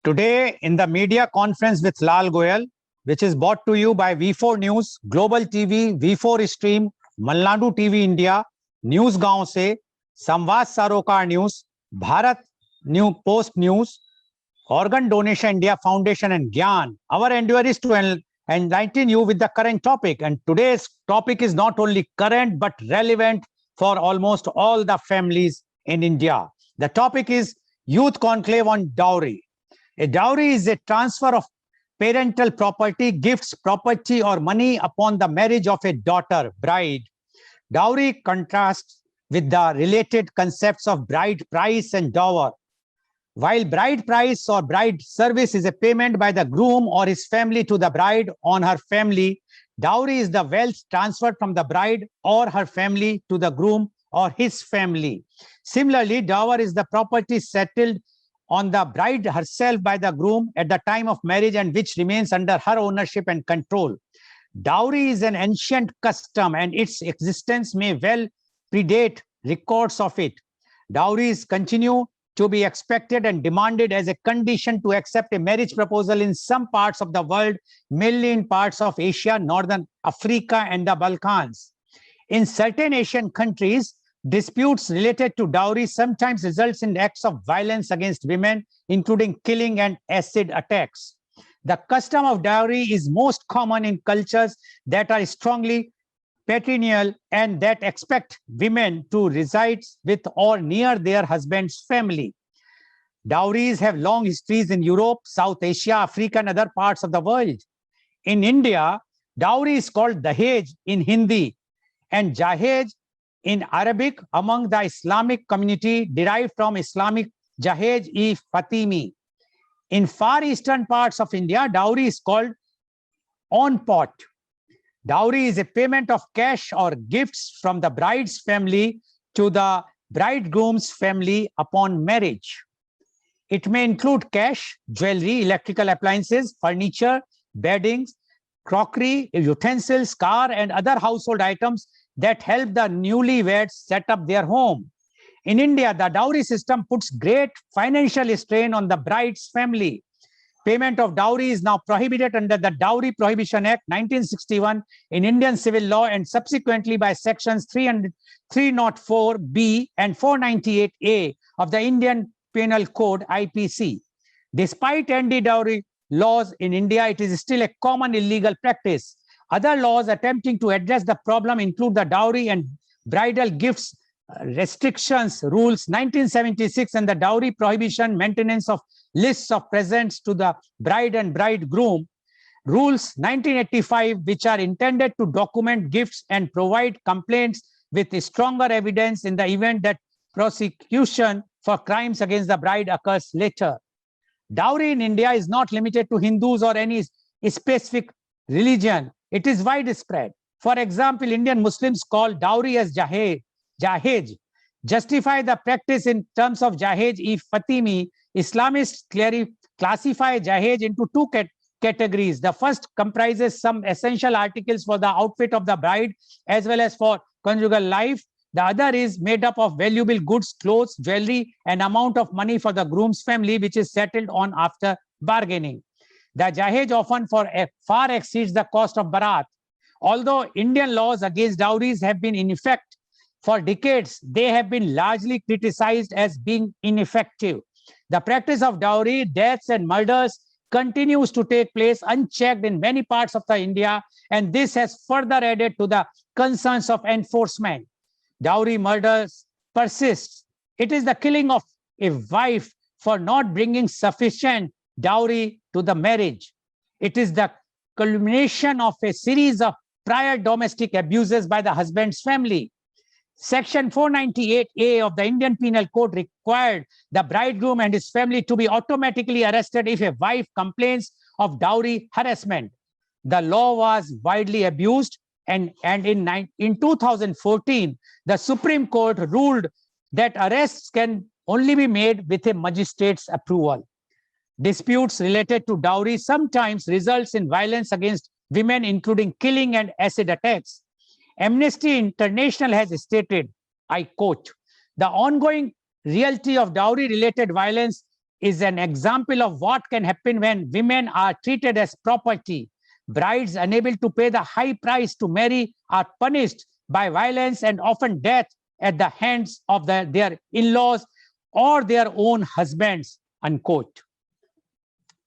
Today, in the media conference with Lal Goel, which is brought to you by V4 News, Global TV, V4 Stream, Malnadu TV India, News Gaon Se, Samvad Sarokar News, Bharat New Post News, Organ Donation India Foundation, and Gyan. Our endeavor is to enlighten you with the current topic. And today's topic is not only current but relevant for almost all the families in India. The topic is Youth Conclave on Dowry. A dowry is a transfer of parental property, gifts, property, or money upon the marriage of a daughter, bride. Dowry contrasts with the related concepts of bride price and dower. While bride price or bride service is a payment by the groom or his family to the bride on her family, dowry is the wealth transferred from the bride or her family to the groom or his family. Similarly, dower is the property settled on the bride herself by the groom at the time of marriage and which remains under her ownership and control. Dowry is an ancient custom and its existence may well predate records of it. Dowries continue to be expected and demanded as a condition to accept a marriage proposal in some parts of the world, mainly in parts of Asia, Northern Africa, and the Balkans. In certain Asian countries, disputes related to dowry sometimes results in acts of violence against women, including killing and acid attacks. The custom of dowry is most common in cultures that are strongly patrilineal and that expect women to reside with or near their husband's family. Dowries have long histories in Europe, South Asia, Africa, and other parts of the world. In dowry is called Dahej in Hindi and Jahej in Arabic among the Islamic community, derived from Islamic Jahej-e-Fatimi. In far eastern parts of India, dowry is called on-pot. Dowry is a payment of cash or gifts from the bride's family to the bridegroom's family upon marriage. It may include cash, jewelry, electrical appliances, furniture, beddings, crockery, utensils, car, and other household items that help the newlyweds set up their home. In India, the dowry system puts great financial strain on the bride's family. Payment of dowry is now prohibited under the Dowry Prohibition Act 1961 in Indian civil law and subsequently by sections 304B and 498A of the Indian Penal Code IPC. Despite anti-dowry laws in India, it is still a common illegal practice. Other laws attempting to address the problem include the Dowry and Bridal Gifts Restrictions Rules 1976 and the Dowry Prohibition Maintenance of Lists of Presents to the Bride and Bridegroom Rules 1985, which are intended to document gifts and provide complaints with stronger evidence in the event that prosecution for crimes against the bride occurs later. Dowry in India is not limited to Hindus or any specific religion. It is widespread. For example, Indian Muslims call dowry as Jahej, justify the practice in terms of Jahej-e-Fatimi. Islamists classify Jahej into two categories. The first comprises some essential articles for the outfit of the bride as well as for conjugal life. The other is made up of valuable goods, clothes, jewelry, and amount of money for the groom's family, which is settled on after bargaining. The Jahej often far exceeds the cost of Barat. Although Indian laws against dowries have been in effect for decades, they have been largely criticized as being ineffective. The practice of dowry, deaths, and murders continues to take place unchecked in many parts of India, and this has further added to the concerns of enforcement. Dowry murders persists. It is the killing of a wife for not bringing sufficient dowry to the marriage. It is the culmination of a series of prior domestic abuses by the husband's family. Section 498A of the Indian Penal Code required the bridegroom and his family to be automatically arrested if a wife complains of dowry harassment. The law was widely abused, and in 2014, the Supreme Court ruled that arrests can only be made with a magistrate's approval. Disputes related to dowry sometimes results in violence against women, including killing and acid attacks. Amnesty International has stated, I quote, the ongoing reality of dowry-related violence is an example of what can happen when women are treated as property. Brides unable to pay the high price to marry are punished by violence and often death at the hands of their in-laws or their own husbands, unquote.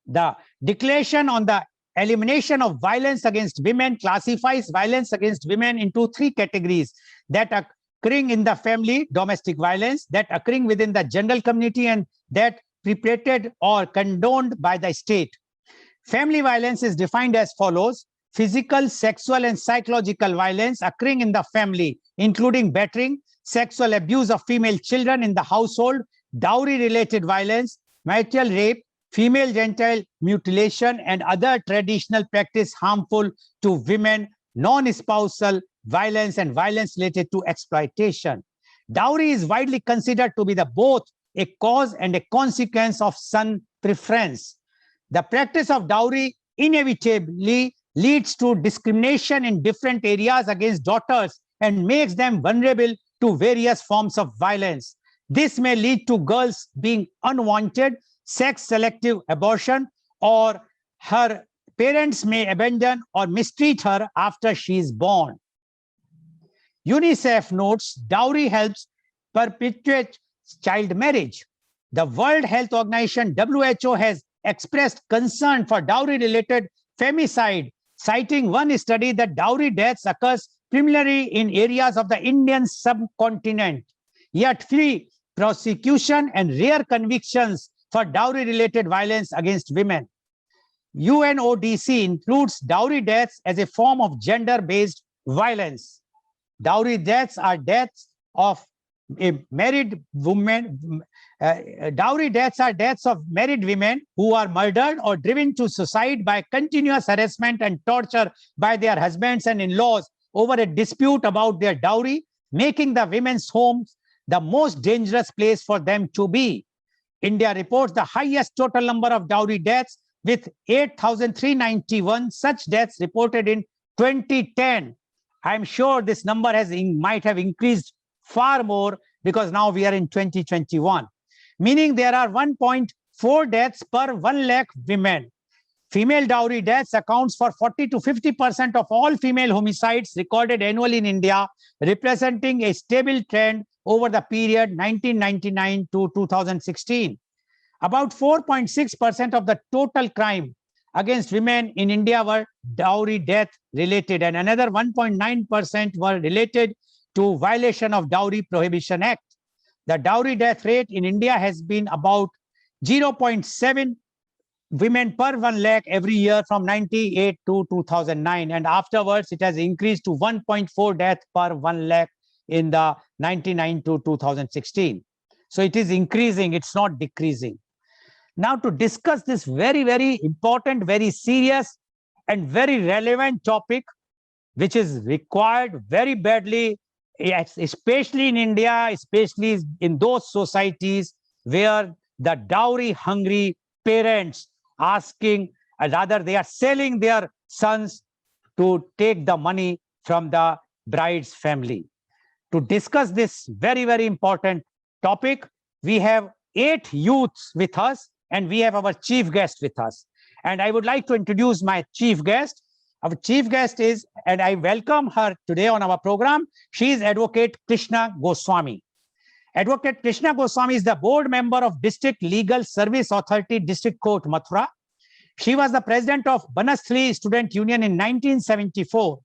The Declaration on the Elimination of Violence Against Women classifies violence against women into three categories: that occurring in the family, domestic violence; that occurring within the general community; and that perpetrated or condoned by the state. Family violence is defined as follows: physical, sexual, and psychological violence occurring in the family, including battering, sexual abuse of female children in the household, dowry-related violence, marital rape, female genital mutilation, and other traditional practice harmful to women, non-spousal violence, and violence related to exploitation. Dowry is widely considered to be both a cause and a consequence of son preference. The practice of dowry inevitably leads to discrimination in different areas against daughters and makes them vulnerable to various forms of violence. This may lead to girls being unwanted, sex-selective abortion, or her parents may abandon or mistreat her after she is born. UNICEF notes dowry helps perpetuate child marriage. The World Health Organization, WHO, has expressed concern for dowry-related femicide, citing one study that dowry deaths occurs primarily in areas of the Indian subcontinent. Yet few prosecution and rare convictions for dowry-related violence against women. UNODC includes dowry deaths as a form of gender-based violence. Dowry deaths are deaths of a married woman. Dowry deaths are deaths of married women who are murdered or driven to suicide by continuous harassment and torture by their husbands and in-laws over a dispute about their dowry, making the women's homes the most dangerous place for them to be. India reports the highest total number of dowry deaths, with 8,391 such deaths reported in 2010. I'm sure this number might have increased far more because now we are in 2021, meaning there are 1.4 deaths per 1 lakh women. Female dowry deaths accounts for 40 to 50% of all female homicides recorded annually in India, representing a stable trend over the period 1999 to 2016. About 4.6% of the total crime against women in India were dowry death related, and another 1.9% were related to violation of Dowry Prohibition Act. The dowry death rate in India has been about 0.7 women per 1 lakh every year from 98 to 2009, and afterwards it has increased to 1.4 deaths per 1 lakh in the 99 to 2016. So it is increasing, it's not decreasing. Now, to discuss this very, very important, very serious, and very relevant topic, which is required very badly, especially in India, especially in those societies where the dowry-hungry parents rather they are selling their sons to take the money from the bride's family. To discuss this very, very important topic, we have 8 youths with us, and we have our chief guest with us. And I would like to introduce my chief guest. Our chief guest is, and I welcome her today on our program, she is Advocate Krishna Goswami. Advocate Krishna Goswami is the board member of District Legal Service Authority, District Court, Mathura. She was the president of Banasthali Student Union in 1974.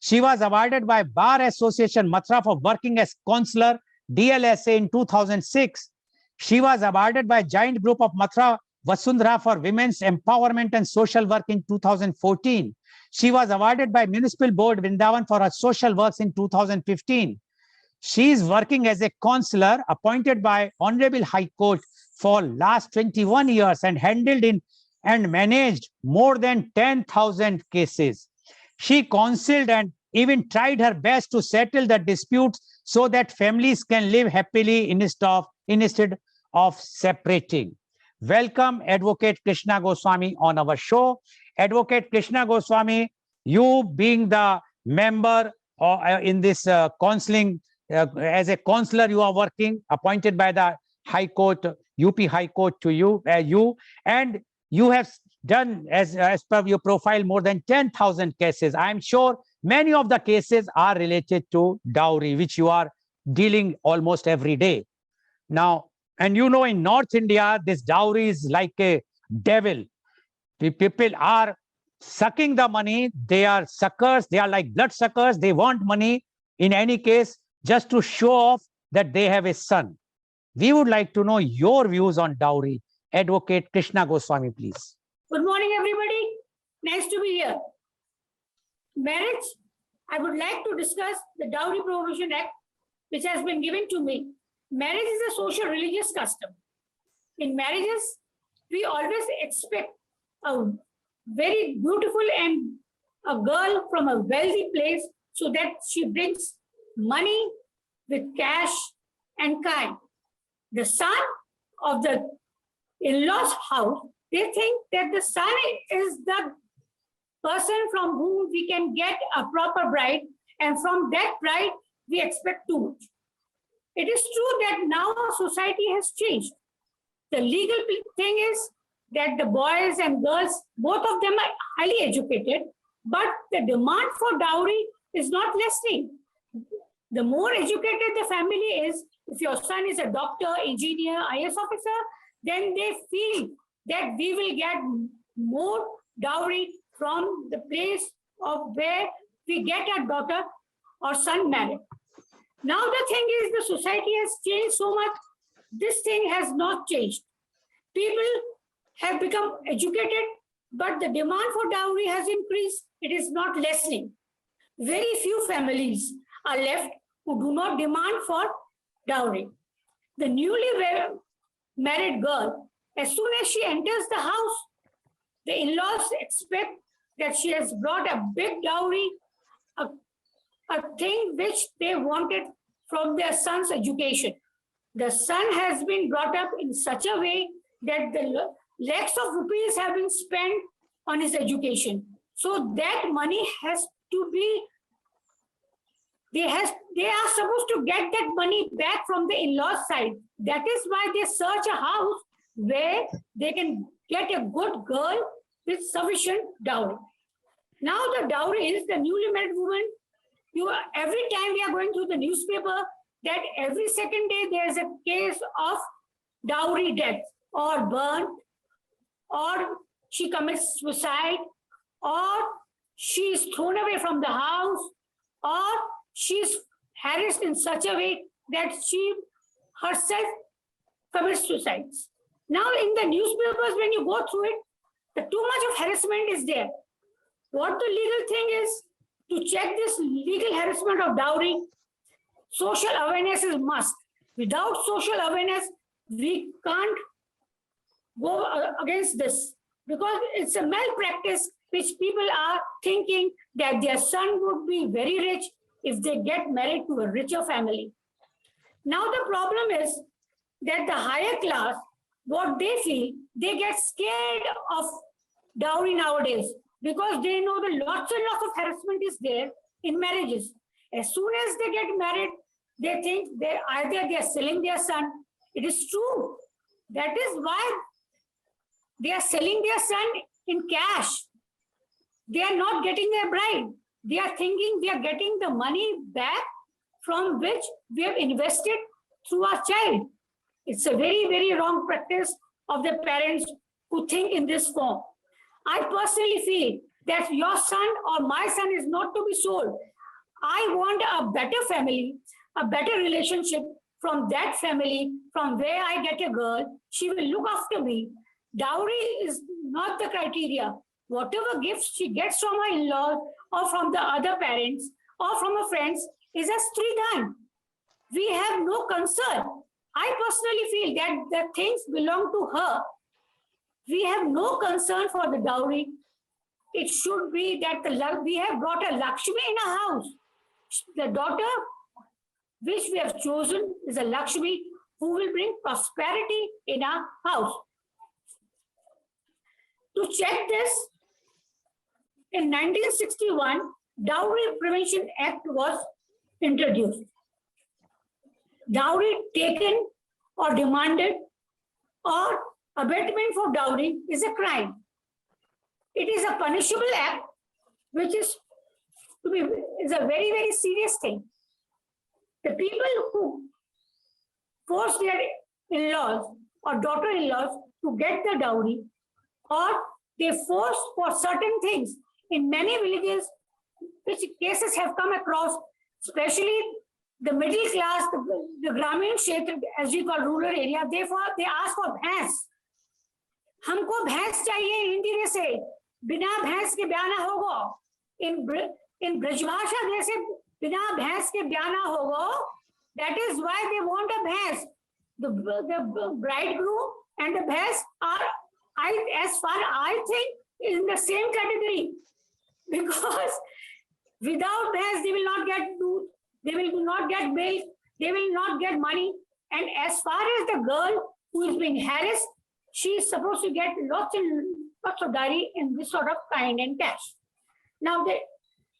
She was awarded by Bar Association Mathura for working as counselor, DLSA, in 2006. She was awarded by Giant Group of Mathura Vasundhara for Women's Empowerment and Social Work in 2014. She was awarded by Municipal Board Vrindavan for her social works in 2015. She is working as a counselor appointed by Honorable High Court for last 21 years and handled and managed more than 10,000 cases. She counseled and even tried her best to settle the disputes so that families can live happily instead of separating. Welcome, Advocate Krishna Goswami, on our show. Advocate Krishna Goswami, you being the member in this counseling, as a counselor you are working, appointed by the High Court UP High Court to you, and you have done, as per your profile, more than 10,000 cases. I'm sure many of the cases are related to dowry, which you are dealing almost every day. Now, and you know, in North India, this dowry is like a devil. People are sucking the money. They are suckers. They are like blood suckers. They want money in any case just to show off that they have a son. We would like to know your views on dowry. Advocate Krishna Goswami, please. Good morning, everybody. Nice to be here. Marriage, I would like to discuss the Dowry Prohibition Act, which has been given to me. Marriage is a social religious custom. In marriages, we always expect a very beautiful and a girl from a wealthy place so that she brings money with cash and kind. The son of the in-laws house, they think that the son is the person from whom we can get a proper bride, and from that bride we expect too much. It is true that now society has changed. The legal thing is that the boys and girls, both of them are highly educated, but the demand for dowry is not lessening. The more educated the family is, if your son is a doctor, engineer, IS officer, then they feel that we will get more dowry from the place of where we get our daughter or son married. Now the thing is, the society has changed so much. This thing has not changed. People have become educated, but the demand for dowry has increased. It is not lessening. Very few families are left who do not demand for dowry. The newly married girl, as soon as she enters the house, the in-laws expect that she has brought a big dowry, a thing which they wanted from their son's education. The son has been brought up in such a way that the lakhs of rupees have been spent on his education. So that money has to be, they are supposed to get that money back from the in-laws side. That is why they search a house where they can get a good girl with sufficient dowry. Now the dowry is the newly married woman. Every time we are going through the newspaper, that every second day there is a case of dowry death, or burnt, or she commits suicide, or she is thrown away from the house, or she is harassed in such a way that she herself commits suicides. Now in the newspapers, when you go through it, too much of harassment is there. What the legal thing is, to check this legal harassment of dowry, social awareness is must. Without social awareness, we can't go against this, because it's a malpractice which people are thinking that their son would be very rich if they get married to a richer family. Now the problem is that the higher class, what they feel, they get scared of dowry nowadays, because they know the lots and lots of harassment is there in marriages. As soon as they get married, they think they are selling their son. It is true. That is why they are selling their son in cash. They are not getting their bride. They are thinking they are getting the money back from which we have invested through our child. It's a very, very wrong practice of the parents who think in this form. I personally feel that your son or my son is not to be sold. I want a better family, a better relationship from that family, from where I get a girl. She will look after me. Dowry is not the criteria. Whatever gifts she gets from her in-laws or from the other parents or from her friends is a stridan. We have no concern. I personally feel that the things belong to her. We have no concern for the dowry. It should be that we have brought a Lakshmi in a house. The daughter which we have chosen is a Lakshmi who will bring prosperity in our house. To check this, in 1961, Dowry Prevention Act was introduced. Dowry taken or demanded or abetment for dowry is a crime. It is a punishable act, which is a very, very serious thing. The people who force their in-laws or daughter-in-laws to get the dowry, or they force for certain things. In many villages, which cases have come across, especially the middle class, the Gramin Kshetra, as we call rural area, therefore they ask for bhais. हमको भैंस चाहिए हिंदी से, बिना भैंस के ब्याह ना होगा. In ब्रजभाषा जैसे बिना भैंस के ब्याह ना होगा. That is why they want a bhais. The bridegroom and the bhais are, as far I think, in the same category, because without bhais they will not get food, they will not get milk, they will not get money. And as far as the girl who is being harassed, she is supposed to get lots and lots of dowry in this sort of kind and cash. Now the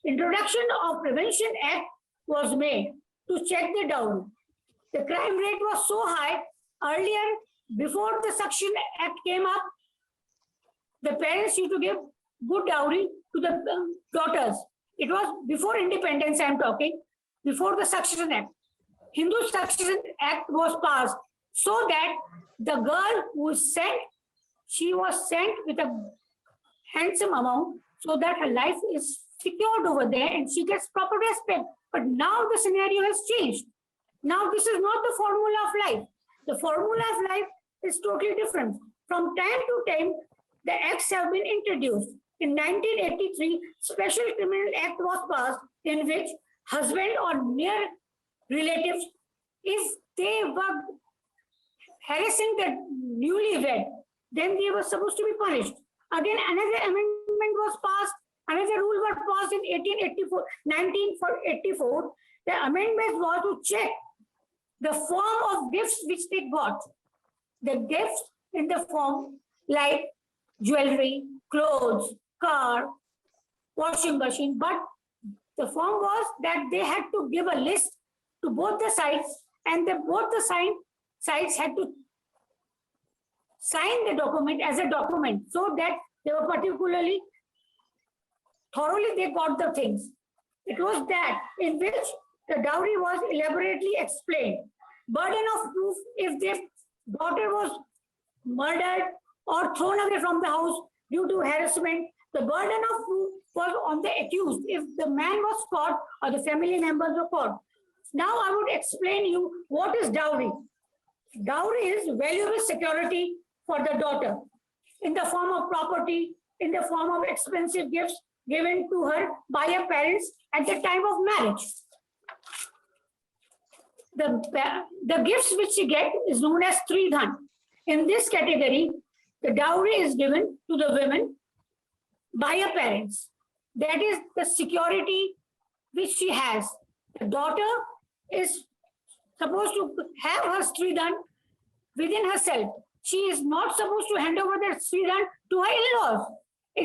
introduction of Prevention Act was made to check the dowry. The crime rate was so high earlier, before the Suction Act came up, the parents used to give good dowry to the daughters. It was before independence, I'm talking, before the Succession Act. Hindu Succession Act was passed so that the girl who was sent, she was sent with a handsome amount so that her life is secured over there and she gets proper respect. But now the scenario has changed. Now this is not the formula of life. The formula of life is totally different. From time to time, the acts have been introduced. In 1983, Special Criminal Act was passed in which husband or near relatives, if they were harassing the newlywed, then they were supposed to be punished. Again, another amendment was passed, another rule was passed in 1984. The amendment was to check the form of gifts which they got. The gifts in the form like jewelry, clothes, car, washing machine, but the form was that they had to give a list to both the sides, and both the sides had to sign the document as a document, so that they were particularly thoroughly they got the things. It was that in which the dowry was elaborately explained. Burden of proof if their daughter was murdered or thrown away from the house due to harassment, the burden of proof was on the accused if the man was caught or the family members were caught. Now I would explain you what is dowry. Dowry is valuable security for the daughter in the form of property, in the form of expensive gifts given to her by her parents at the time of marriage. The gifts which she gets is known as Tridhan. In this category, the dowry is given to the women by her parents. That is the security which she has. The daughter is supposed to have her Tridhan within herself. She is not supposed to hand over the Tridhan to her in-laws.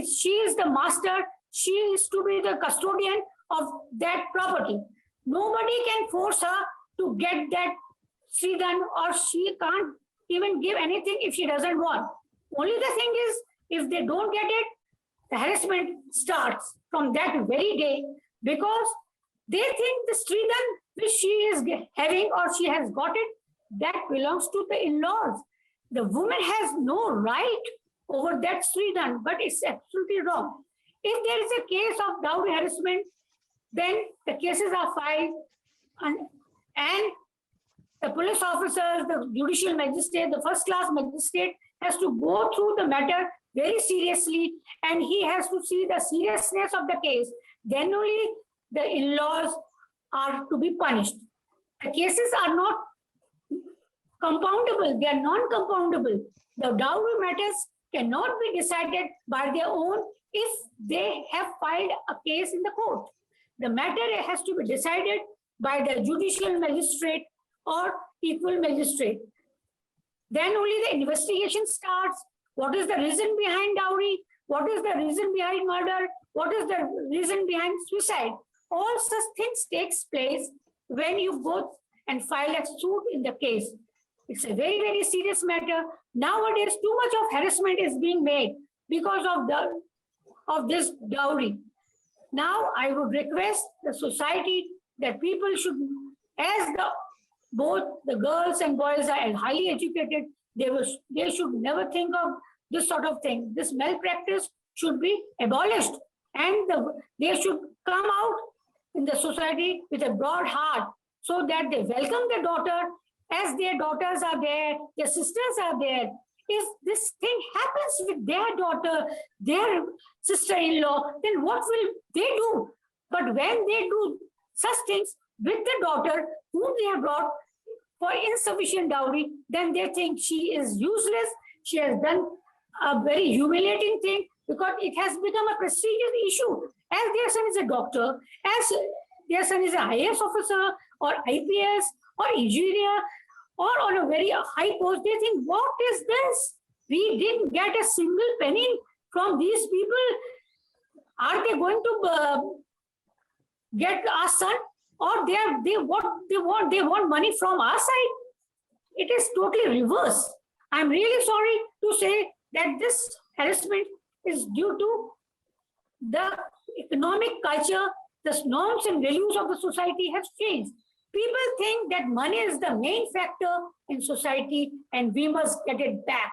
She is the master. She is to be the custodian of that property. Nobody can force her to get that Tridhan, or she can't even give anything if she doesn't want. Only the thing is, if they don't get it, the harassment starts from that very day, because they think the Tridhan which she is having or she has got it, that belongs to the in-laws. The woman has no right over that Tridhan, but it's absolutely wrong. If there is a case of dowry harassment, then the cases are filed and the police officers, the judicial magistrate, the first-class magistrate has to go through the matter very seriously, and he has to see the seriousness of the case. Then only the in-laws are to be punished. The cases are not compoundable, they are non-compoundable. The dowry matters cannot be decided by their own if they have filed a case in the court. The matter has to be decided by the judicial magistrate or equal magistrate. Then only the investigation starts. What is the reason behind dowry? What is the reason behind murder? What is the reason behind suicide? All such things takes place when you go and file a suit in the case. It's a very, very serious matter. Nowadays, too much of harassment is being made because of this dowry. Now, I would request the society that people should, as both the girls and boys are highly educated, they should never think of this sort of thing. This malpractice should be abolished, and they should come out in the society with a broad heart, so that they welcome their daughter as their daughters are there, their sisters are there. If this thing happens with their daughter, their sister-in-law, then what will they do? But when they do such things with the daughter whom they have brought for insufficient dowry, then they think she is useless. She has done a very humiliating thing, because it has become a prestigious issue. As their son is a doctor, as their son is an IAS officer or IPS or engineer or on a very high post, they think, what is this? We didn't get a single penny from these people. Are they going to get our son? Or they want money from our side? It is totally reverse. I'm really sorry to say that this harassment is due to the economic culture, the norms and values of the society has changed. People think that money is the main factor in society and we must get it back.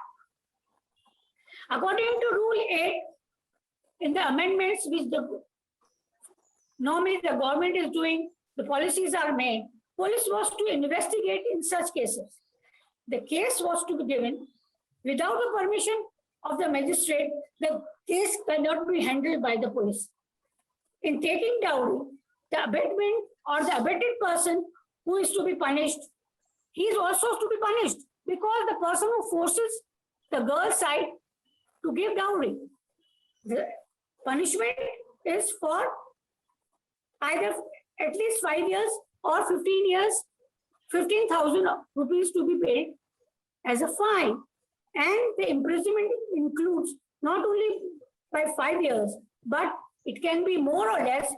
According to Rule 8, in the amendments which normally the government is doing, the policies are made. Police was to investigate in such cases. The case was to be given without the permission of the magistrate. The case cannot be handled by the police. In taking dowry, the abetment or the abetted person who is to be punished, he is also to be punished, because the person who forces the girl's side to give dowry, the punishment is for either at least 5 years or 15 years, 15,000 rupees to be paid as a fine. And the imprisonment includes not only by 5 years, but it can be more or less.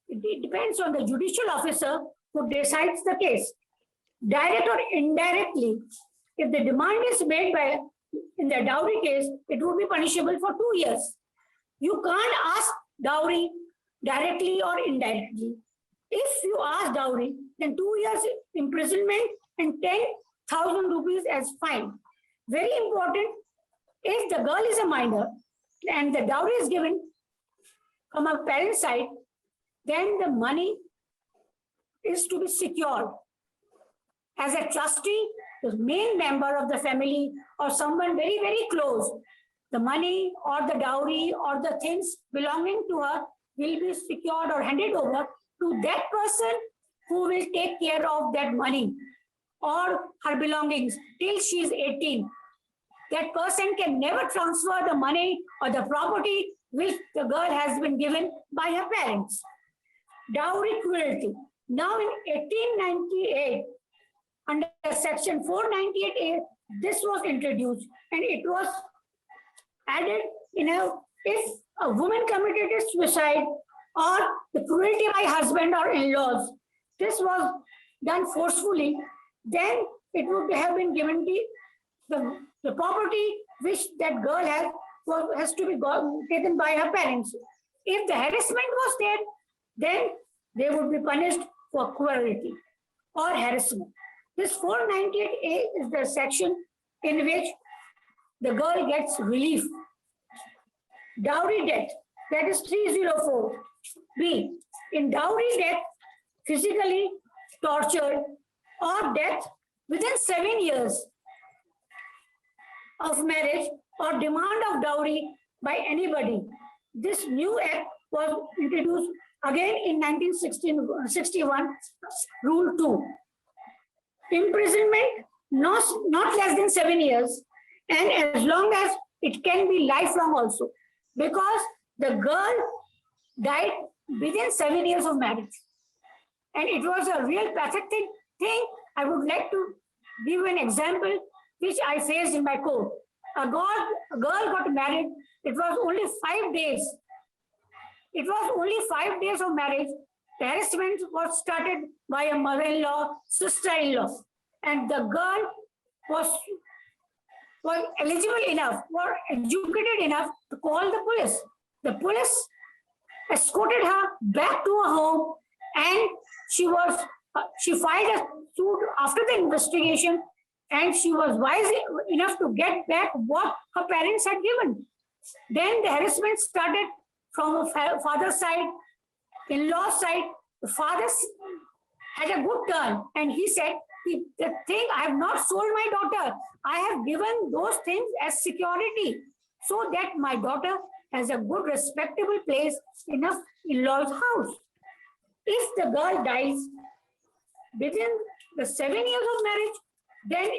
It depends on the judicial officer who decides the case. Direct or indirectly, if the demand is made in the dowry case, it would be punishable for 2 years. You can't ask dowry directly or indirectly. If you ask dowry, then 2 years imprisonment and 10,000 rupees as fine. Very important, if the girl is a minor and the dowry is given from a parent's side, then the money is to be secured. As a trustee, the main member of the family or someone very, very close, the money or the dowry or the things belonging to her will be secured or handed over to that person who will take care of that money or her belongings till she is 18. That person can never transfer the money or the property which the girl has been given by her parents. Dowry cruelty. Now in 1898, under section 498A, this was introduced, and it was added if a woman committed a suicide or the cruelty by husband or in-laws, this was done forcefully, then it would have been given the property which that girl has to be taken by her parents. If the harassment was there, then they would be punished for cruelty or harassment. This 498A is the section in which the girl gets relief. Dowry death, that is 304B. In dowry death, physically tortured or death within 7 years of marriage or demand of dowry by anybody. This new act was introduced again in 1961, Rule 2. Imprisonment not less than 7 years, and as long as it can be lifelong also, because the girl died within 7 years of marriage. And it was a real pathetic thing. I would like to give an example which I faced in my court. A girl got married. It was only 5 days. It was only 5 days of marriage. The harassment was started by a mother-in-law, sister-in-law, and the girl was were eligible enough, were educated enough to call the police. The police escorted her back to her home, and she filed a suit after the investigation, and she was wise enough to get back what her parents had given. Then the harassment started from her father's side, in-laws side. The father had a good turn, and he said, the thing, I have not sold my daughter. I have given those things as security so that my daughter has a good, respectable place in a in-law's house. If the girl dies within the 7 years of marriage, then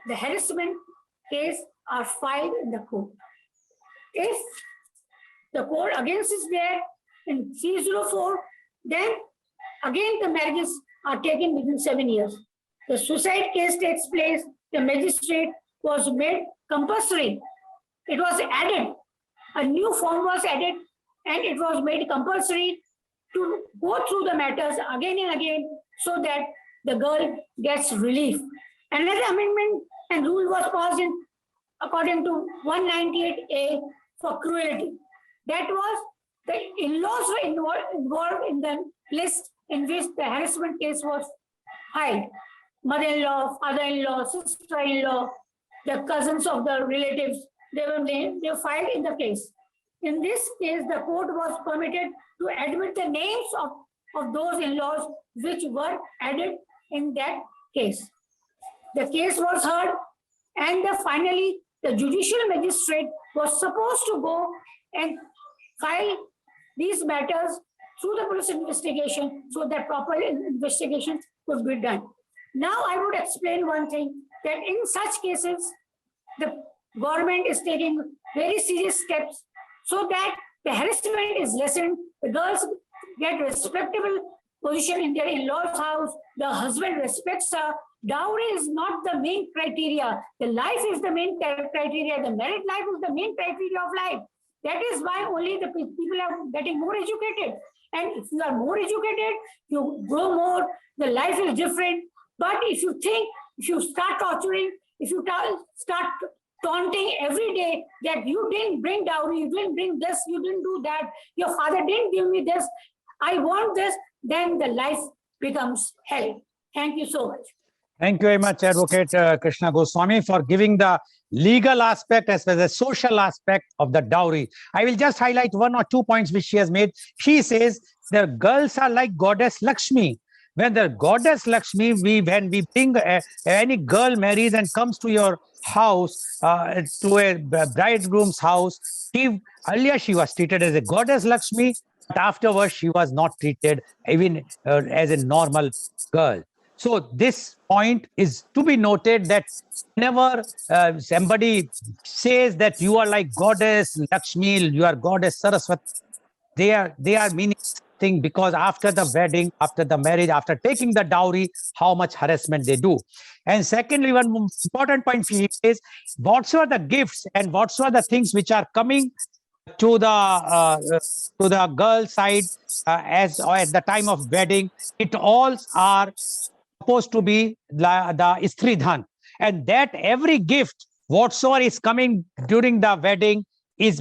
the harassment case are filed in the court. If the court against is there in 304, then again the marriages are taken within 7 years. The suicide case takes place, the magistrate was made compulsory. It was added, a new form was added, and it was made compulsory to go through the matters again and again so that the girl gets relief. Another amendment and rule was passed in according to 198A for cruelty. That was the in-laws were involved in the list in which the harassment case was filed. Mother-in-law, father-in-law, sister-in-law, the cousins of the relatives, they were named, they were filed in the case. In this case, the court was permitted to admit the names of those in-laws which were added in that case. The case was heard, and finally, the judicial magistrate was supposed to go and file these matters through the police investigation so that proper investigation could be done. Now, I would explain one thing, that in such cases, the government is taking very serious steps so that the harassment is lessened, the girls get respectable position in their in-law's house, the husband respects her. Dowry is not the main criteria. The life is the main criteria. The married life is the main criteria of life. That is why only the people are getting more educated. And if you are more educated, you grow more, the life is different. But if you think, if you start torturing, if you start taunting every day that you didn't bring dowry, you didn't bring this, you didn't do that, your father didn't give me this, I want this, then the life becomes hell. Thank you so much. Thank you very much, Advocate Krishna Goswami, for giving the legal aspect as well as the social aspect of the dowry. I will just highlight one or 2 points which she has made. She says the girls are like goddess Lakshmi. When the goddess Lakshmi, when we bring any girl marries and comes to your house, to a bridegroom's house, earlier she was treated as a goddess Lakshmi, but afterwards she was not treated even as a normal girl. So this point is to be noted, that whenever somebody says that you are like goddess Lakshmi, you are goddess Saraswati, they are meaning something, because after the wedding, after the marriage, after taking the dowry, how much harassment they do. And secondly, one important point is whatsoever the gifts and whatsoever the things which are coming to the girl side as or at the time of wedding, it all are supposed to be the Stridhan, and that every gift whatsoever is coming during the wedding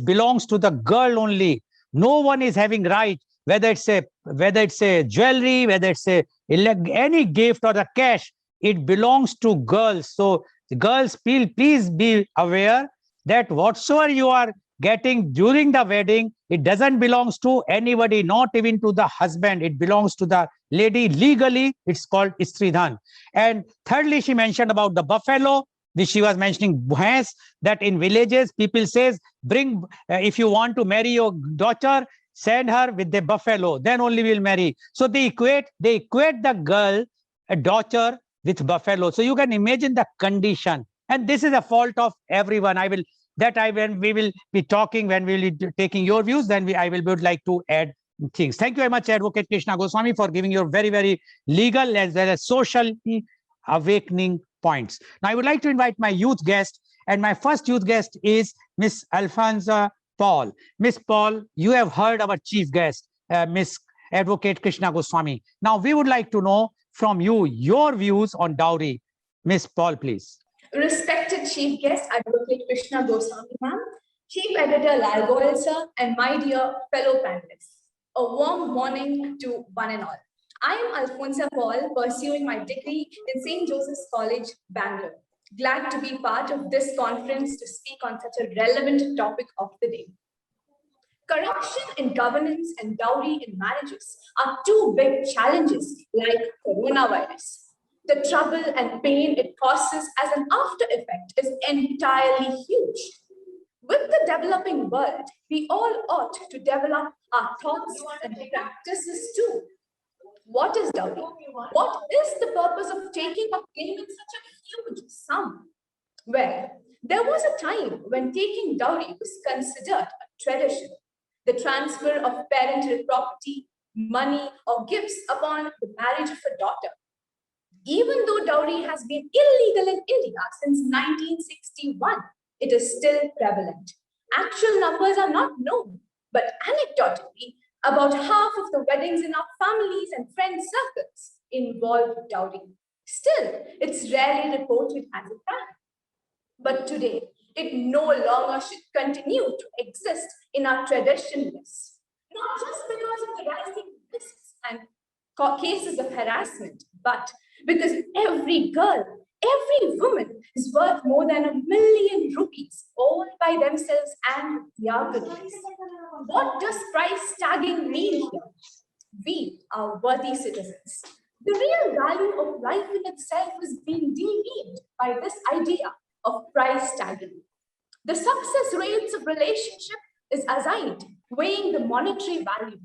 belongs to the girl only. No one is having right, whether it's a jewelry, whether it's any gift or the cash, it belongs to girls. So the girls, please be aware that whatsoever you are getting during the wedding, it doesn't belong to anybody, not even to the husband. It belongs to the lady. Legally, it's called Stridhan. And thirdly, she mentioned about the buffalo, which she was mentioning, bhais, that in villages, people says, bring, if you want to marry your daughter, send her with the buffalo, then only we'll marry. So they equate the girl, a daughter, with buffalo. So you can imagine the condition. And this is a fault of everyone. When we will be talking, when we will be taking your views, then I would like to add things. Thank you very much, Advocate Krishna Goswami, for giving your very, very legal as well as social awakening points. Now, I would like to invite my youth guest, and my first youth guest is Miss Alfonso Paul. Miss Paul, you have heard our chief guest, Miss Advocate Krishna Goswami. Now, we would like to know from you your views on dowry. Miss Paul, please. Respected Chief Guest, Advocate Krishna Goswami ma'am, Chief Editor Lal Goel sir, and my dear fellow panelists, a warm morning to one and all. I am Alfonsa Paul, pursuing my degree in St. Joseph's College, Bangalore. Glad to be part of this conference to speak on such a relevant topic of the day. Corruption in governance and dowry in marriages are two big challenges like coronavirus. The trouble and pain it causes as an after effect is entirely huge. With the developing world, we all ought to develop our thoughts and practices too. What is dowry? What is the purpose of taking or claiming such a huge sum? Well, there was a time when taking dowry was considered a tradition. The transfer of parental property, money, or gifts upon the marriage of a daughter. Even though dowry has been illegal in India since 1961, it is still prevalent. Actual numbers are not known, but anecdotally, about half of the weddings in our families and friend circles involve dowry. Still, it's rarely reported as a crime. But today, it no longer should continue to exist in our tradition list. Not just because of the rising risks and cases of harassment, but because every girl, every woman is worth more than ₹1 million all by themselves and their goodness. What does price tagging mean here? We are worthy citizens. The real value of life in itself is being demeaned by this idea of price tagging. The success rates of relationship is assigned, weighing the monetary value.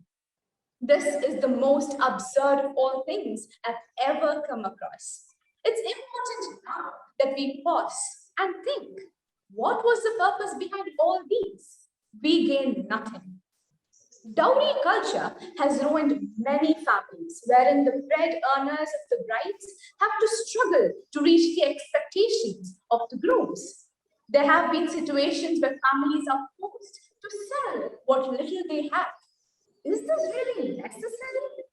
This is the most absurd of all things I've ever come across. It's important now that we pause and think, what was the purpose behind all these? We gain nothing. Dowry culture has ruined many families, wherein the bread earners of the brides have to struggle to reach the expectations of the grooms. There have been situations where families are forced to sell what little they have. Is this really necessary?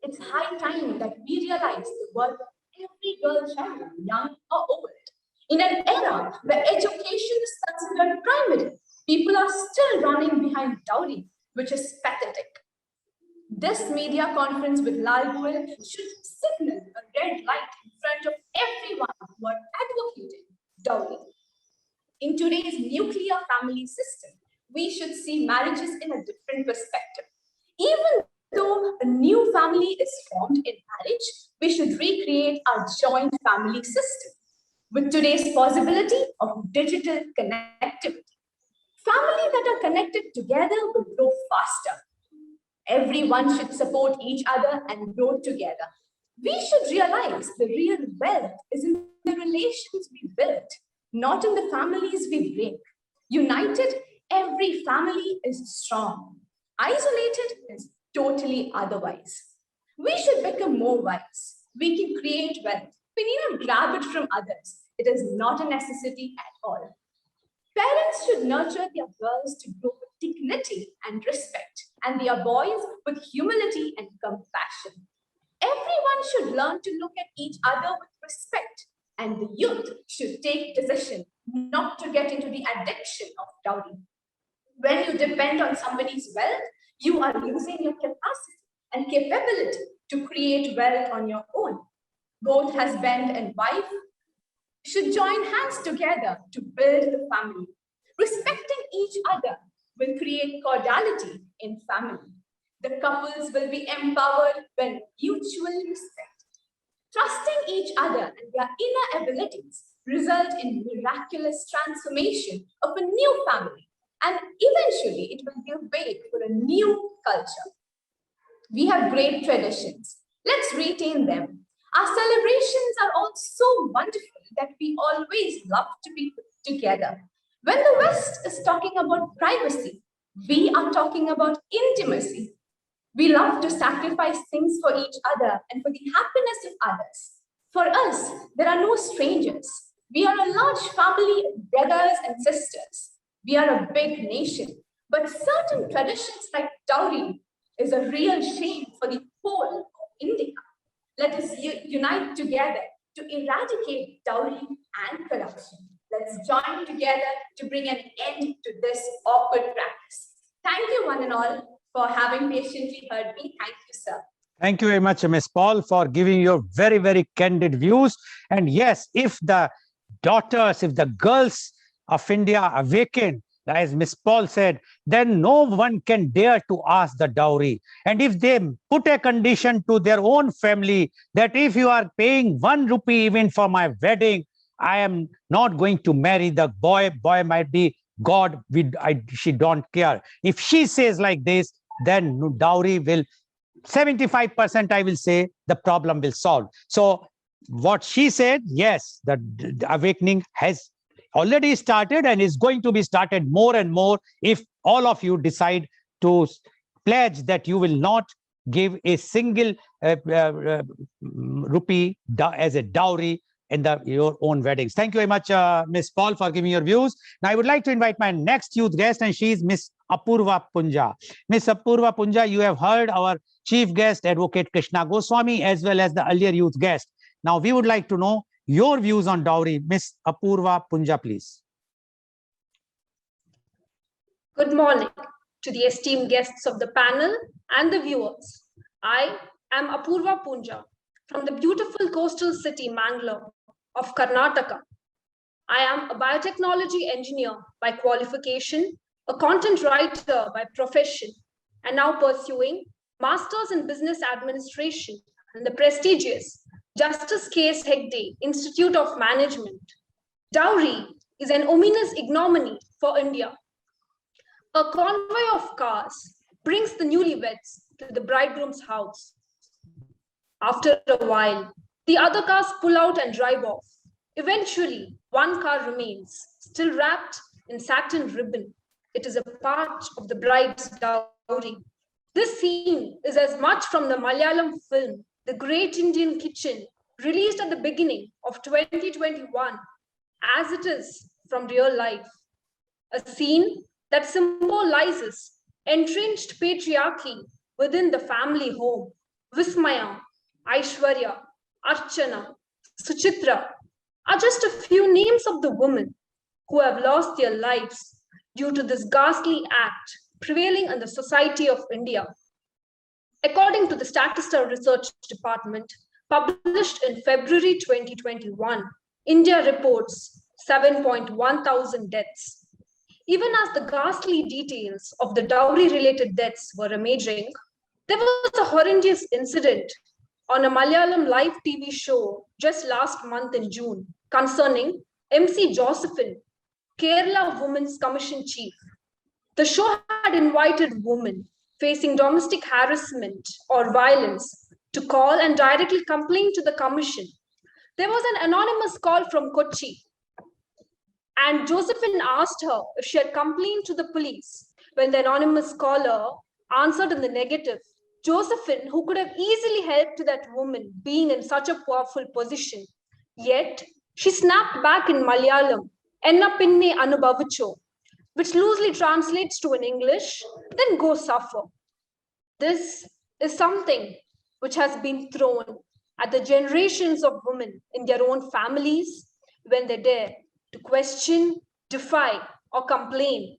It's high time that we realize the worth of every girl child, young or old. In an era where education is considered primary, people are still running behind dowry, which is pathetic. This media conference with Lal Goel should signal a red light in front of everyone who are advocating dowry. In today's nuclear family system, we should see marriages in a different perspective. Even though a new family is formed in marriage, we should recreate our joint family system with today's possibility of digital connectivity. Families that are connected together will grow faster. Everyone should support each other and grow together. We should realize the real wealth is in the relations we build, not in the families we break. United, every family is strong. Isolated is totally otherwise. We should become more wise. We can create wealth. We need not grab it from others. It is not a necessity at all. Parents should nurture their girls to grow with dignity and respect, and their boys with humility and compassion. Everyone should learn to look at each other with respect, and the youth should take decision not to get into the addiction of dowry. When you depend on somebody's wealth, you are losing your capacity and capability to create wealth on your own. Both husband and wife should join hands together to build the family. Respecting each other will create cordiality in family. The couples will be empowered when mutually respect. Trusting each other and their inner abilities result in miraculous transformation of a new family, and eventually it will give way for a new culture. We have great traditions. Let's retain them. Our celebrations are all so wonderful that we always love to be together. When the West is talking about privacy, we are talking about intimacy. We love to sacrifice things for each other and for the happiness of others. For us, there are no strangers. We are a large family of brothers and sisters. We are a big nation. But certain traditions like dowry is a real shame for the whole of India. Let us unite together to eradicate dowry and corruption. Let's join together to bring an end to this awkward practice. Thank you, one and all, for having patiently heard me. Thank you, sir. Thank you very much, Ms. Paul, for giving your very, very candid views. And yes, if the daughters, if the girls of India awaken, as Ms. Paul said, then no one can dare to ask the dowry. And if they put a condition to their own family that if you are paying 1 rupee even for my wedding, I am not going to marry the boy. Boy might be God. She don't care. If she says like this, then dowry will 75%, I will say, the problem will solve. So what she said, yes, the awakening has already started and is going to be started more and more if all of you decide to pledge that you will not give a single rupee as a dowry in your own weddings. Thank you very much, Ms. Paul, for giving your views. Now, I would like to invite my next youth guest, and she is Ms. Apurva Punja. Ms. Apurva Punja, you have heard our chief guest, Advocate Krishna Goswami, as well as the earlier youth guest. Now, we would like to know your views on dowry. Ms. Apurva Punja, please. Good morning to the esteemed guests of the panel and the viewers. I am Apurva Punja from the beautiful coastal city Mangalore of Karnataka. I am a biotechnology engineer by qualification, a content writer by profession, and now pursuing Masters in Business Administration in the prestigious Justice Case Hegde Institute of Management. Dowry is an ominous ignominy for India. A convoy of cars brings the newlyweds to the bridegroom's house. After a while, the other cars pull out and drive off. Eventually, one car remains, still wrapped in satin ribbon. It is a part of the bride's dowry. This scene is as much from the Malayalam film, The Great Indian Kitchen, released at the beginning of 2021, as it is from real life. A scene that symbolizes entrenched patriarchy within the family home. Vismaya, Aishwarya, Archana, Suchitra are just a few names of the women who have lost their lives due to this ghastly act prevailing in the society of India. According to the Statista Research Department, published in February 2021, India reports 7.1 thousand deaths. Even as the ghastly details of the dowry-related deaths were emerging, there was a horrendous incident on a Malayalam live TV show just last month in June concerning MC Josephine, Kerala Women's Commission Chief. The show had invited women facing domestic harassment or violence to call and directly complain to the commission. There was an anonymous call from Kochi, and Josephine asked her if she had complained to the police. When the anonymous caller answered in the negative, Josephine, who could have easily helped that woman being in such a powerful position, yet she snapped back in Malayalam, "Enna pinne anubhavicho," which loosely translates to in English, "Then go suffer." This is something which has been thrown at the generations of women in their own families when they dare to question, defy, or complain.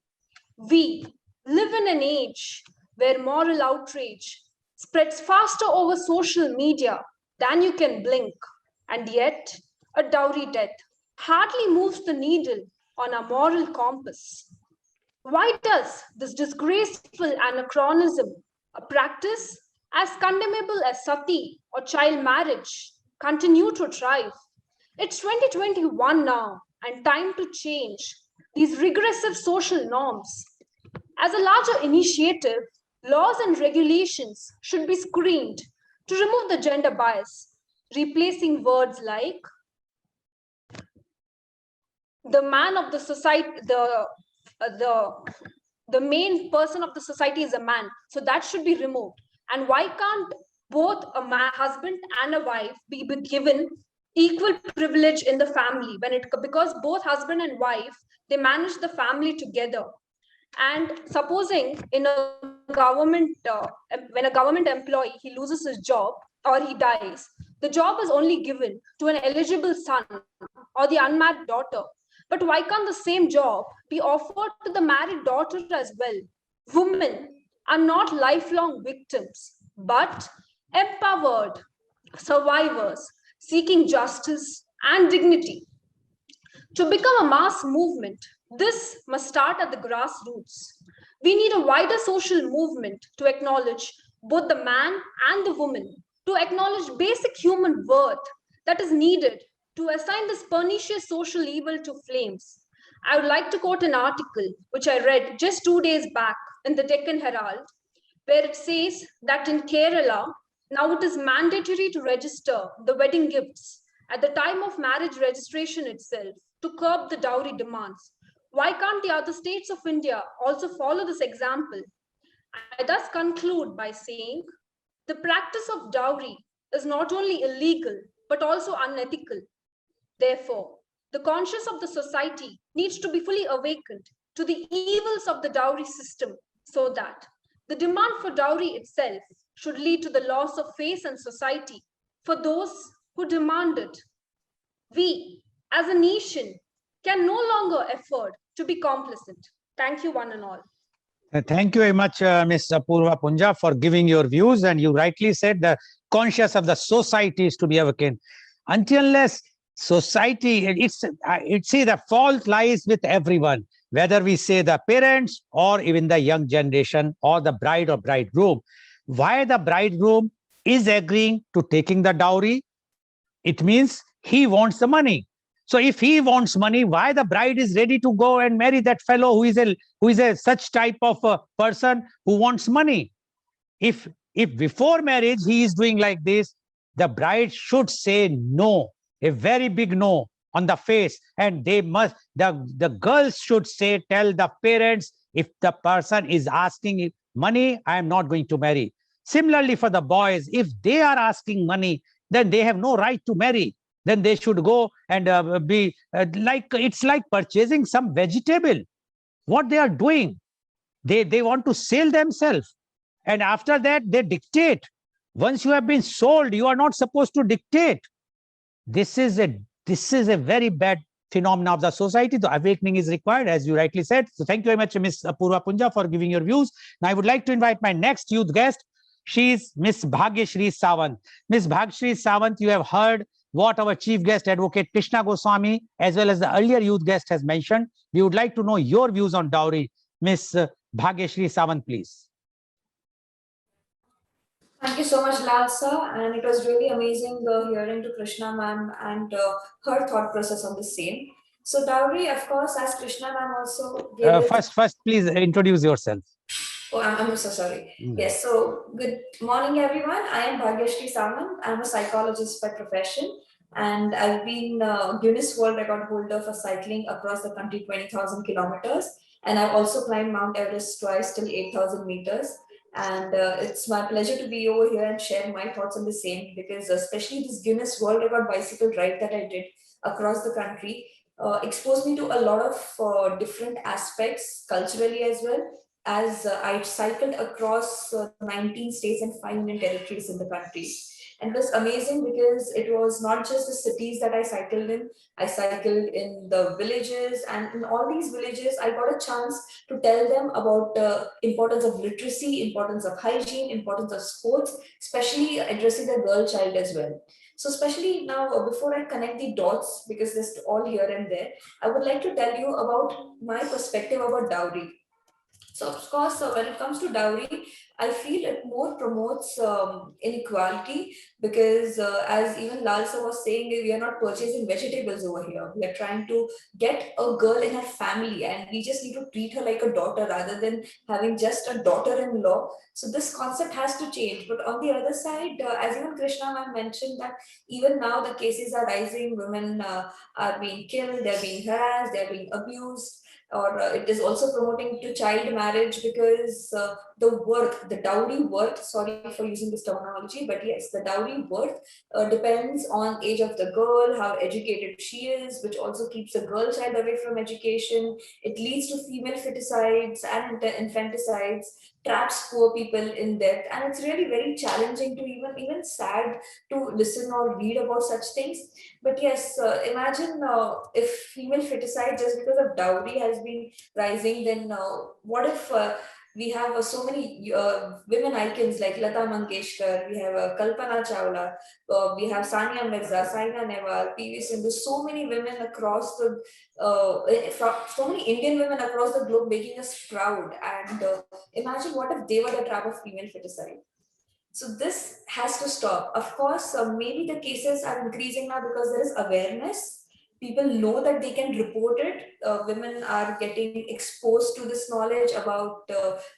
We live in an age where moral outrage spreads faster over social media than you can blink, and yet a dowry death hardly moves the needle on our moral compass. Why does this disgraceful anachronism, a practice as condemnable as sati or child marriage, continue to thrive? It's 2021 now, and time to change these regressive social norms. As a larger initiative, laws and regulations should be screened to remove the gender bias, replacing words like the man of the society, the main person of the society is a man, so that should be removed. And why can't both a husband and a wife be given equal privilege in the family because both husband and wife, they manage the family together? And supposing in a government, when a government employee, he loses his job or he dies, The job is only given to an eligible son or the unmarried daughter. But why can't the same job be offered to the married daughter as well? Women are not lifelong victims, but empowered survivors seeking justice and dignity. To become a mass movement, this must start at the grassroots. We need a wider social movement to acknowledge both the man and the woman, to acknowledge basic human worth that is needed to assign this pernicious social evil to flames. I would like to quote an article which I read just 2 days back in the Deccan Herald, where it says that in Kerala, now it is mandatory to register the wedding gifts at the time of marriage registration itself to curb the dowry demands. Why can't the other states of India also follow this example? I thus conclude by saying the practice of dowry is not only illegal but also unethical. Therefore, the conscience of the society needs to be fully awakened to the evils of the dowry system so that the demand for dowry itself should lead to the loss of faith in society for those who demand it. We, as a nation, can no longer afford to be complicit. Thank you, one and all. Thank you very much, Ms. Apurva Punja, for giving your views. And you rightly said the conscience of the society is to be awakened. Until unless society, see the fault lies with everyone, whether we say the parents or even the young generation or the bride or bridegroom. Why the bridegroom is agreeing to taking the dowry? It means he wants the money. So if he wants money, why the bride is ready to go and marry that fellow who is a such type of a person who wants money? If before marriage he is doing like this, the bride should say no, a very big no on the face, and they must, the girls should say, tell the parents, if the person is asking money, I am not going to marry. Similarly for the boys, if they are asking money, then they have no right to marry. Then they should go and be like, it's like purchasing some vegetable. What they are doing, they want to sell themselves, and after that they dictate. Once you have been sold, you are not supposed to dictate. This is a very bad phenomena of the society. The awakening is required, as you rightly said. So thank you very much, Ms. Apurva Punja, for giving your views. Now I would like to invite my next youth guest. She is Ms. Bhagyashree Sawant. Ms. Bhagyashree Sawant, you have heard what our chief guest, Advocate Krishna Goswami, as well as the earlier youth guest has mentioned. We would like to know your views on dowry. Ms. Bhagyashree Sawant, please. Thank you so much, Lal sir, and it was really amazing hearing to Krishna ma'am and her thought process on the same. So dowry, of course, as Krishna ma'am also gave First, please introduce yourself. Oh, I'm so sorry. Yes, so good morning, everyone. I am Bhagyashree Samant. I'm a psychologist by profession, and I've been Guinness World Record holder for cycling across the country 20,000 kilometers. And I've also climbed Mount Everest twice till 8,000 meters. And it's my pleasure to be over here and share my thoughts on the same, because especially this Guinness World Record bicycle ride that I did across the country exposed me to a lot of different aspects culturally as well, as I cycled across 19 states and 5 union territories in the country. And it was amazing because it was not just the cities that I cycled in the villages, and in all these villages, I got a chance to tell them about the importance of literacy, importance of hygiene, importance of sports, especially addressing the girl child as well. So especially now, before I connect the dots, because there's all here and there, I would like to tell you about my perspective about dowry. So of course, when it comes to dowry, I feel it more promotes inequality, because as even Lal sir was saying, we are not purchasing vegetables over here. We are trying to get a girl in her family, and we just need to treat her like a daughter rather than having just a daughter-in-law. So this concept has to change. But on the other side, as even Krishna ma'am mentioned, that even now the cases are rising. Women are being killed, they're being harassed, they're being abused, or it is also promoting to child marriage, because the worth, the dowry worth, sorry for using this terminology, but yes, the dowry worth depends on age of the girl, how educated she is, which also keeps the girl child away from education. It leads to female feticides and infanticides, traps poor people in debt, and it's really very challenging to even sad to listen or read about such things. But yes, imagine if female feticide just because of dowry has been rising, then what if we have so many women icons like Lata Mangeshkar, we have Kalpana Chawla, we have Sania Mirza, Saina Nehwal, PV Sindhu, so many women across the, so many Indian women across the globe making us proud. And imagine what if they were the trap of female feticide. So this has to stop. Of course, maybe the cases are increasing now because there is awareness. People know that they can report it. Women are getting exposed to this knowledge about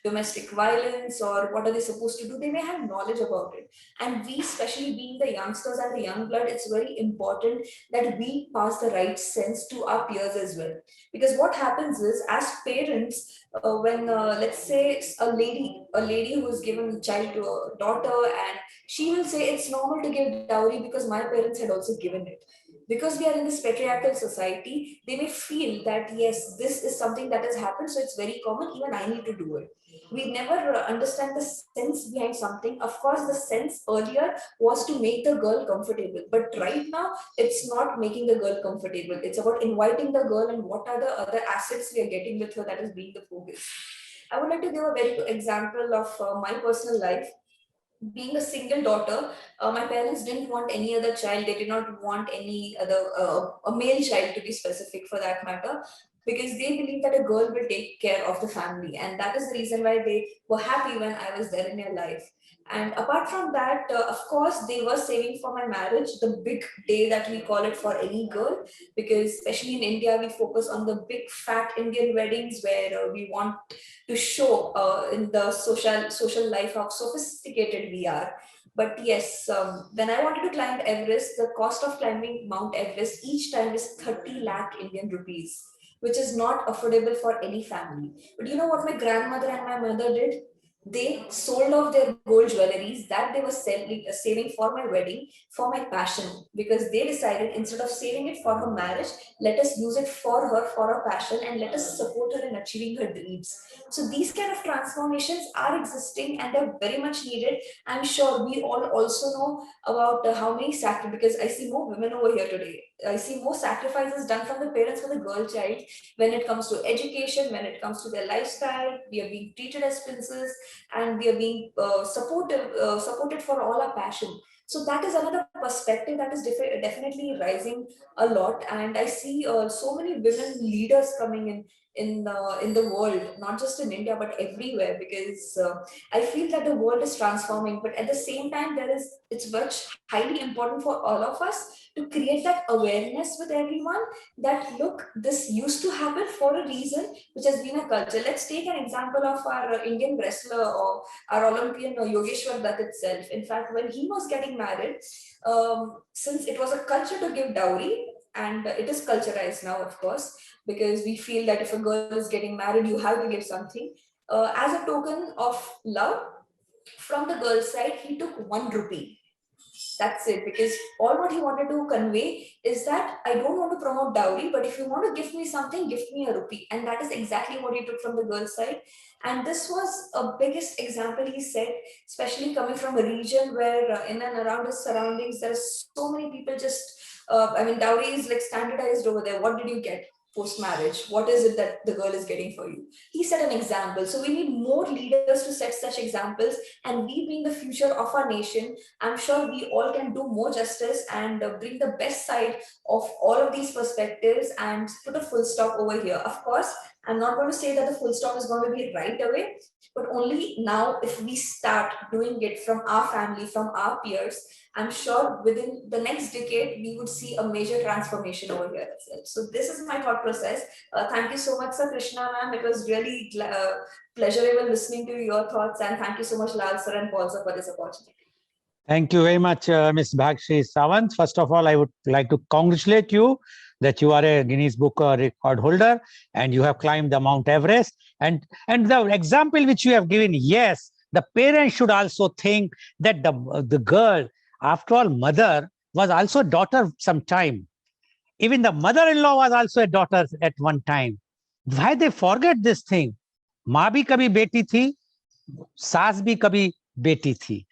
domestic violence or what are they supposed to do. They may have knowledge about it. And we, especially being the youngsters and the young blood, it's very important that we pass the right sense to our peers as well. Because what happens is, as parents, when let's say a lady who is given a child to a daughter, and she will say it's normal to give dowry because my parents had also given it. Because we are in this patriarchal society, they may feel that yes, this is something that has happened, so it's very common, even I need to do it. We never understand the sense behind something. Of course, the sense earlier was to make the girl comfortable, but right now it's not making the girl comfortable. It's about inviting the girl and what are the other assets we are getting with her, that is being the focus. I would like to give a very good example of my personal life. Being a single daughter, my parents didn't want any other child. They did not want any other, a male child to be specific for that matter, because they believe that a girl will take care of the family. And that is the reason why they were happy when I was there in their life. And apart from that, of course, they were saving for my marriage, the big day that we call it for any girl, because especially in India, we focus on the big fat Indian weddings where we want to show in the social life how sophisticated we are. But yes, when I wanted to climb Everest, the cost of climbing Mount Everest each time is 30 lakh Indian rupees, which is not affordable for any family. But you know what my grandmother and my mother did? They sold off their gold jewelries that they were saving for my wedding, for my passion, because they decided instead of saving it for her marriage, let us use it for her, for her passion, and let us support her in achieving her dreams. So these kind of transformations are existing and they're very much needed. I'm sure we all also know about how many sacrifices, because I see more women over here today. I see more sacrifices done from the parents for the girl child when it comes to education, when it comes to their lifestyle. We are being treated as princes and we are being supported for all our passion. So that is another perspective that is definitely rising a lot. And I see so many women leaders coming in the world, not just in India but everywhere, because I feel that the world is transforming. But at the same time, it's much highly important for all of us to create that awareness with everyone that look, this used to happen for a reason, which has been a culture. Let's take an example of our Indian wrestler or our Olympian Yogeshwar Dutt itself. In fact, when he was getting married, since it was a culture to give dowry, and it is culturized now, of course, because we feel that if a girl is getting married, you have to give something. As a token of love, from the girl's side, he took 1 rupee. That's it, because all what he wanted to convey is that I don't want to promote dowry, but if you want to give me something, give me a rupee. And that is exactly what he took from the girl's side. And this was a biggest example, he said, especially coming from a region where in and around his surroundings, there are so many people just, dowry is like standardized over there. What did you get post-marriage? What is it that the girl is getting for you? He set an example. So we need more leaders to set such examples. And we being the future of our nation, I'm sure we all can do more justice and bring the best side of all of these perspectives and put a full stop over here. Of course, I'm not going to say that the full stop is going to be right away, but only now if we start doing it from our family, from our peers, I'm sure within the next decade, we would see a major transformation over here itself. So this is my thought process. Thank you so much, Sir Krishna ma'am. It was really pleasurable listening to your thoughts, and thank you so much, Lal sir and Paul sir, for this opportunity. Thank you very much, Ms. Bhagshri Sawant. First of all, I would like to congratulate you that you are a Guinness Book record holder and you have climbed the Mount Everest. And the example which you have given, yes, the parents should also think that the girl, after all, mother was also a daughter sometime. Even the mother-in-law was also a daughter at one time. Why they forget this thing? माँ भी कभी बेटी थी, सास भी कभी बेटी थी,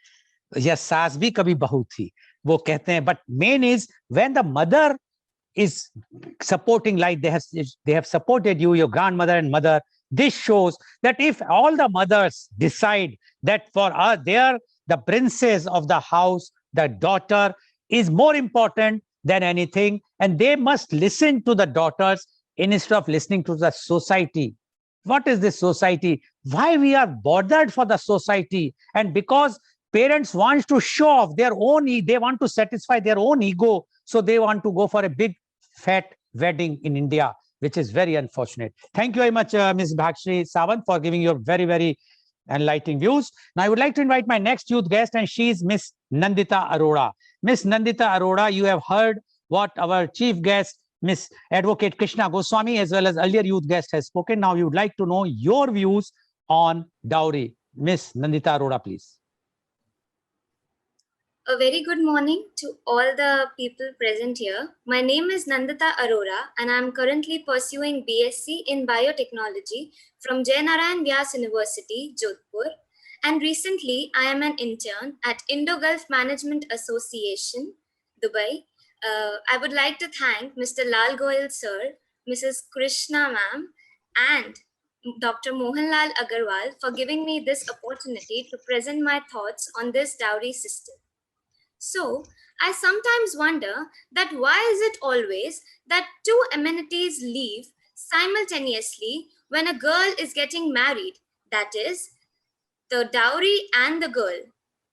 या सास भी कभी बहू थी, वो कहते हैं. But main is when the mother is supporting, like they have supported you, your grandmother and mother. This shows that if all the mothers decide that for us, they are the princess of the house, the daughter is more important than anything, and they must listen to the daughters instead of listening to the society. What is this society? Why we are bothered for the society? And because parents want to show off their own, they want to satisfy their own ego, so they want to go for a big fat wedding in India, which is very unfortunate. Thank you very much, Ms. Bhagshri Sawant, for giving your very, very enlightening views. Now, I would like to invite my next youth guest, and she is Miss Nandita Arora. Miss Nandita Arora, you have heard what our chief guest, Miss Advocate Krishna Goswami, as well as earlier youth guest, has spoken. Now, you would like to know your views on dowry. Miss Nandita Arora, please. A very good morning to all the people present here. My name is Nandita Arora and I am currently pursuing BSc in Biotechnology from Jayanarayan Vyas University, Jodhpur. And recently, I am an intern at Indo-Gulf Management Association, Dubai. I would like to thank Mr. Lal Goel sir, Mrs. Krishna ma'am, and Dr. Mohanlal Agarwal for giving me this opportunity to present my thoughts on this dowry system. So, I sometimes wonder that why is it always that two amenities leave simultaneously when a girl is getting married, that is, the dowry and the girl?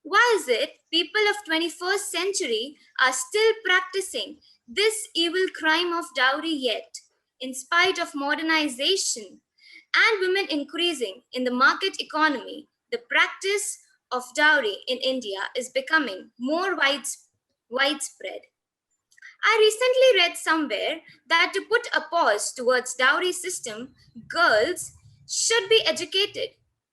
Why is it people of 21st century are still practicing this evil crime of dowry yet, in spite of modernization and women increasing in the market economy? The practice of dowry in India is becoming more widespread. I recently read somewhere that to put a pause towards dowry system, girls should be educated.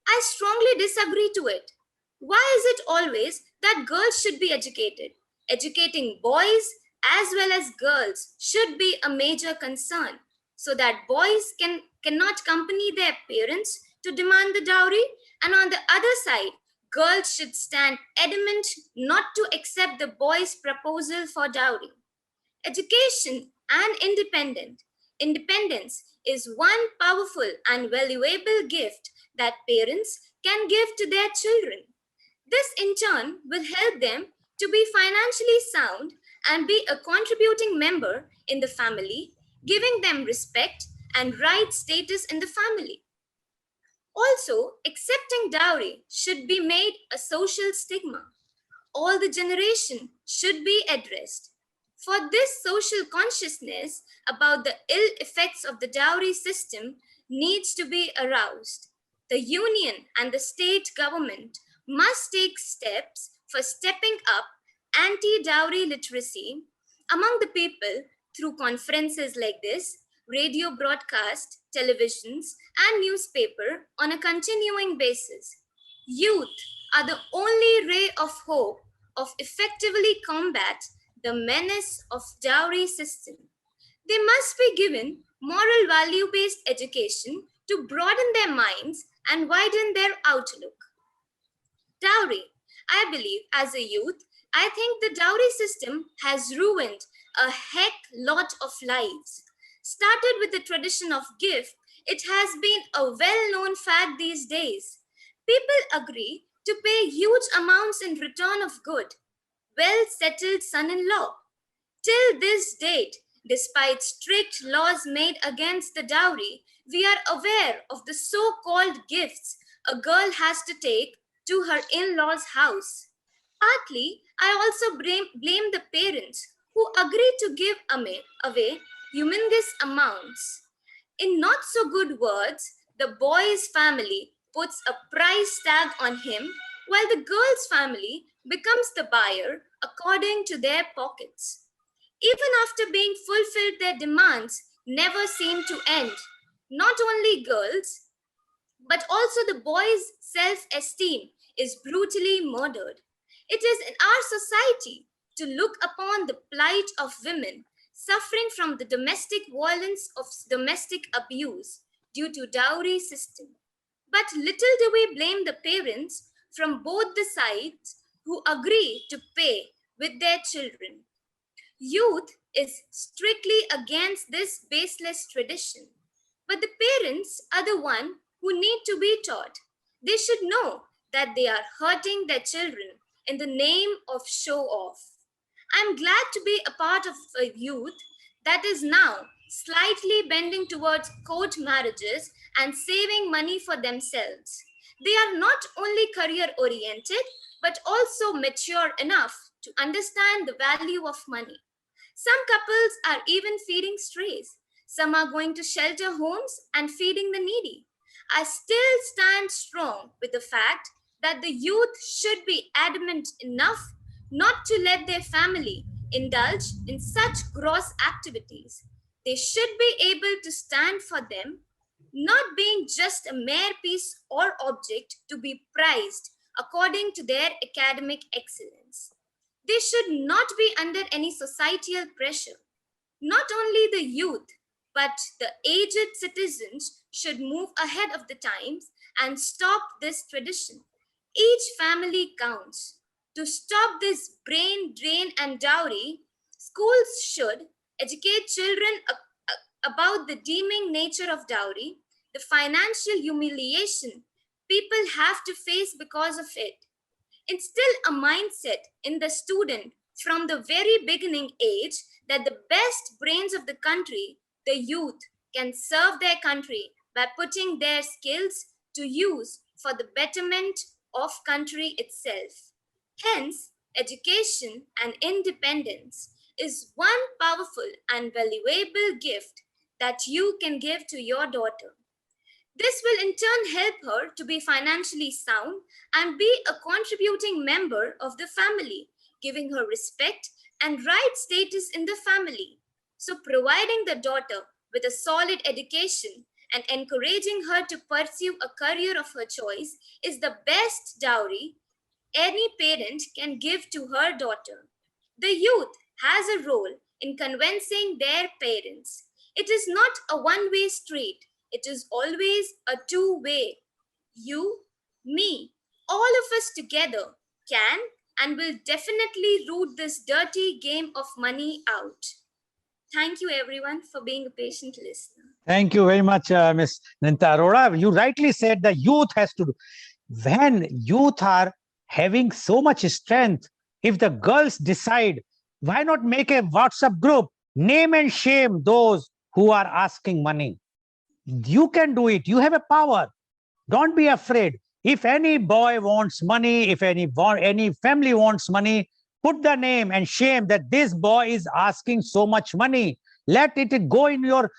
I strongly disagree to it. Why is it always that girls should be educated? Educating boys as well as girls should be a major concern, so that boys cannot accompany their parents to demand the dowry, and on the other side, girls should stand adamant not to accept the boy's proposal for dowry. Education and independence is one powerful and valuable gift that parents can give to their children. This in turn will help them to be financially sound and be a contributing member in the family, giving them respect and right status in the family. Also, accepting dowry should be made a social stigma. All the generation should be addressed. For this, social consciousness about the ill effects of the dowry system needs to be aroused. The union and the state government must take steps for stepping up anti-dowry literacy among the people through conferences like this, radio broadcast, televisions, and newspaper on a continuing basis. Youth are the only ray of hope of effectively combat the menace of dowry system. They must be given moral value-based education to broaden their minds and widen their outlook. Dowry. I believe as a youth, I think the dowry system has ruined a heck lot of lives. Started with the tradition of gift, it has been a well-known fact these days. People agree to pay huge amounts in return of good, well-settled son-in-law. Till this date, despite strict laws made against the dowry, we are aware of the so-called gifts a girl has to take to her in-laws' house. Partly, I also blame the parents who agree to give away humongous amounts. In not so good words, the boy's family puts a price tag on him while the girl's family becomes the buyer according to their pockets. Even after being fulfilled, their demands never seem to end. Not only girls, but also the boys' self esteem is brutally murdered. It is in our society to look upon the plight of women suffering from the domestic violence of domestic abuse due to dowry system. But little do we blame the parents from both the sides who agree to pay with their children. Youth is strictly against this baseless tradition. But the parents are the one who need to be taught. They should know that they are hurting their children in the name of show off. I'm glad to be a part of a youth that is now slightly bending towards court marriages and saving money for themselves. They are not only career oriented, but also mature enough to understand the value of money. Some couples are even feeding strays. Some are going to shelter homes and feeding the needy. I still stand strong with the fact that the youth should be adamant enough not to let their family indulge in such gross activities. They should be able to stand for them, not being just a mere piece or object to be prized according to their academic excellence. They should not be under any societal pressure. Not only the youth, but the aged citizens should move ahead of the times and stop this tradition. Each family counts. To stop this brain drain and dowry, schools should educate children about the deeming nature of dowry, the financial humiliation people have to face because of it. Instill a mindset in the student from the very beginning age that the best brains of the country, the youth, can serve their country by putting their skills to use for the betterment of country itself. Hence, education and independence is one powerful and valuable gift that you can give to your daughter. This will in turn help her to be financially sound and be a contributing member of the family, giving her respect and right status in the family. So, providing the daughter with a solid education and encouraging her to pursue a career of her choice is the best dowry any parent can give to her daughter. The youth has a role in convincing their parents. It is not a one-way street. It is always a two-way. You, me, all of us together can and will definitely root this dirty game of money out. Thank you everyone for being a patient listener. Thank you very much, Ms. Ninta Arora. You rightly said the youth has to do. When youth are having so much strength, if the girls decide, why not make a WhatsApp group, name and shame those who are asking money? You can do it. You have a power. Don't be afraid. If any boy wants money, if any family wants money, put the name and shame that this boy is asking so much money. Let it go in your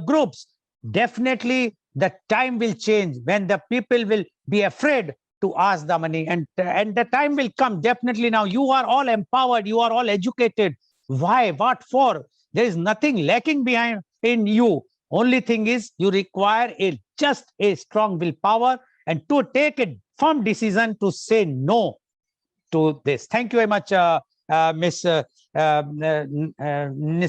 groups. Definitely, the time will change when the people will be afraid to ask the money, and the time will come. Definitely, now you are all empowered. You are all educated. Why? What for? There is nothing lacking behind in you. Only thing is you require just a strong willpower and to take a firm decision to say no to this. Thank you very much, Miss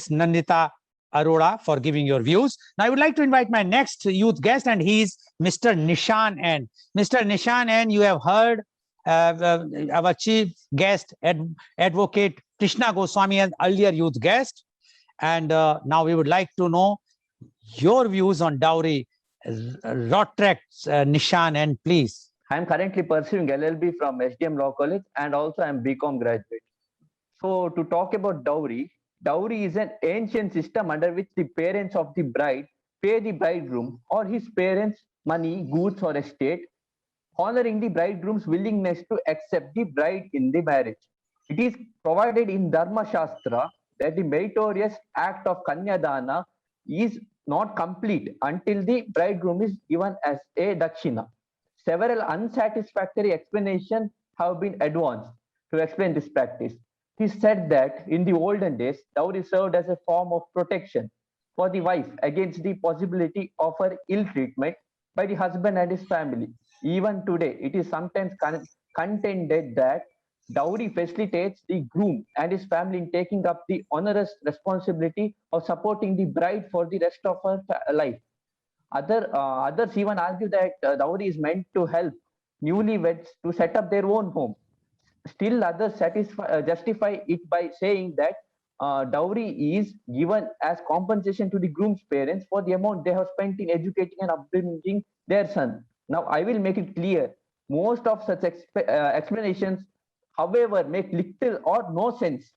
Nandita Arora, for giving your views. Now I would like to invite my next youth guest, and he is Mr. Nishan N. Mr. Nishan N, you have heard our chief guest, Advocate Krishna Goswami, an earlier youth guest. And now we would like to know your views on dowry. Rotract, Nishan N, please. I am currently pursuing LLB from SDM Law College, and also I am BCom graduate. So to talk about dowry, dowry is an ancient system under which the parents of the bride pay the bridegroom or his parents money, goods or estate, honoring the bridegroom's willingness to accept the bride in the marriage. It is provided in Dharma Shastra that the meritorious act of Kanyadana is not complete until the bridegroom is given as a dakshina. Several unsatisfactory explanations have been advanced to explain this practice. He said that in the olden days, dowry served as a form of protection for the wife against the possibility of her ill treatment by the husband and his family. Even today, it is sometimes contended that dowry facilitates the groom and his family in taking up the onerous responsibility of supporting the bride for the rest of her life. Others even argue that dowry is meant to help newlyweds to set up their own home. Still, others justify it by saying that dowry is given as compensation to the groom's parents for the amount they have spent in educating and upbringing their son. Now, I will make it clear most of such explanations, however, make little or no sense.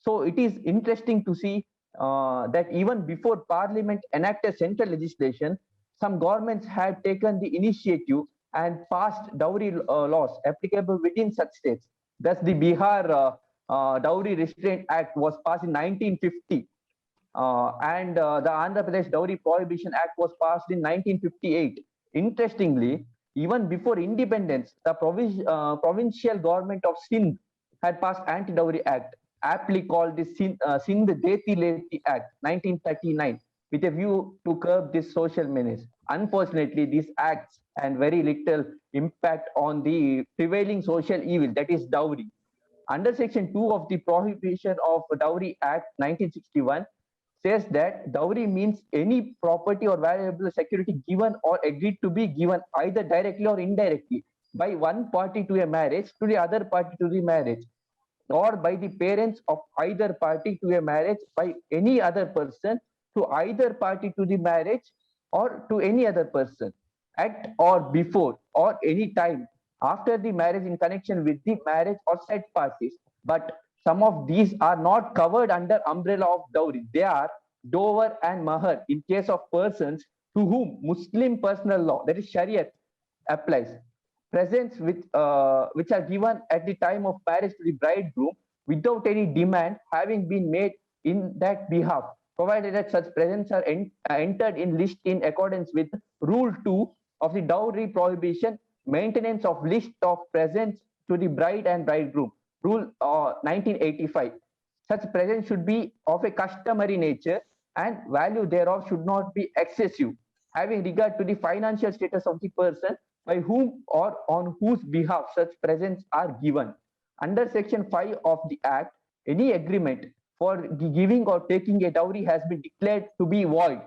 So, it is interesting to see that even before Parliament enacted central legislation, some governments had taken the initiative and passed dowry laws applicable within such states. Thus, the Bihar Dowry Restraint Act was passed in 1950, and the Andhra Pradesh Dowry Prohibition Act was passed in 1958. Interestingly, even before independence, the provincial government of Sindh had passed Anti-Dowry Act, aptly called the Sindh Deti Leti Act 1939, with a view to curb this social menace. Unfortunately, these acts had very little impact on the prevailing social evil, that is dowry. Under Section 2 of the Prohibition of Dowry Act 1961 says that dowry means any property or valuable security given or agreed to be given either directly or indirectly by one party to a marriage to the other party to the marriage, or by the parents of either party to a marriage by any other person to either party to the marriage or to any other person at or before or any time after the marriage in connection with the marriage or said parties. But some of these are not covered under umbrella of dowry. They are dower and mahar in case of persons to whom Muslim personal law, that is Sharia, applies. Presents which are given at the time of marriage to the bridegroom without any demand having been made in that behalf, provided that such presents are entered in list in accordance with Rule 2 of the Dowry Prohibition, Maintenance of List of Presents to the Bride and Bridegroom, Rule 1985. Such presents should be of a customary nature and value thereof should not be excessive, having regard to the financial status of the person by whom or on whose behalf such presents are given. Under Section 5 of the Act, any agreement for giving or taking a dowry has been declared to be void.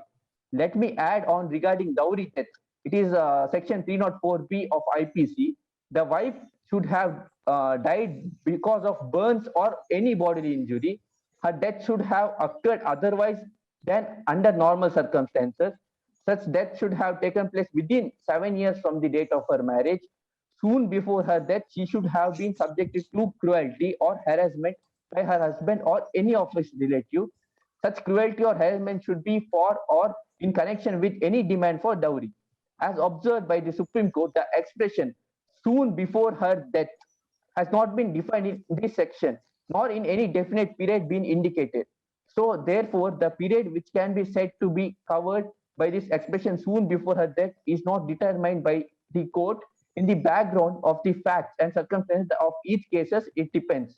Let me add on regarding dowry death. It is Section 304B of IPC. The wife should have died because of burns or any bodily injury. Her death should have occurred otherwise than under normal circumstances. Such death should have taken place within 7 years from the date of her marriage. Soon before her death, she should have been subjected to cruelty or harassment by her husband or any of his relatives. Such cruelty or harassment should be for or in connection with any demand for dowry. As observed by the Supreme Court, the expression soon before her death has not been defined in this section, nor in any definite period been indicated. So therefore, the period which can be said to be covered by this expression soon before her death is not determined by the court. In the background of the facts and circumstances of each cases, it depends.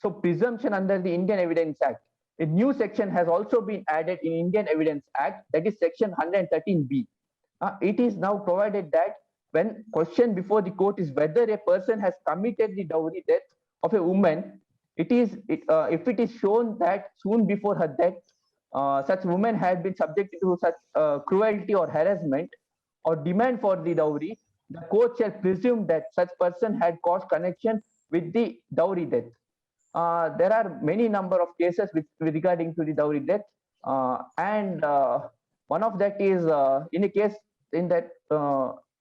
So presumption under the Indian Evidence Act. A new section has also been added in Indian Evidence Act, that is Section 113B. It is now provided that when questioned before the court is whether a person has committed the dowry death of a woman, if it is shown that soon before her death, such woman had been subjected to such cruelty or harassment or demand for the dowry, the court shall presume that such person had caused connection with the dowry death. There are many number of cases regarding to the dowry death, and one of that is in a case in that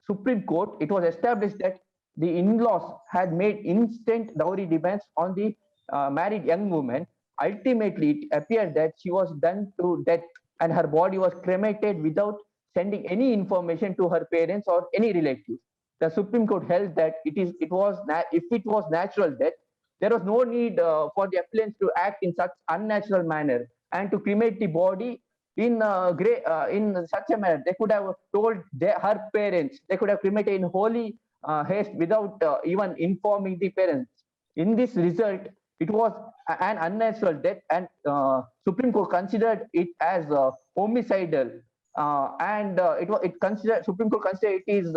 Supreme Court, it was established that the in-laws had made instant dowry demands on the married young woman. Ultimately, it appeared that she was done to death and her body was cremated without sending any information to her parents or any relatives. The Supreme Court held that if it was natural death, there was no need for the appellants to act in such unnatural manner and to cremate the body in such a manner. They could have told her parents, they could have cremated in holy haste without even informing the parents. In this result, It was an unnatural death, and Supreme Court considered it as homicidal, and it considered Supreme Court considered it is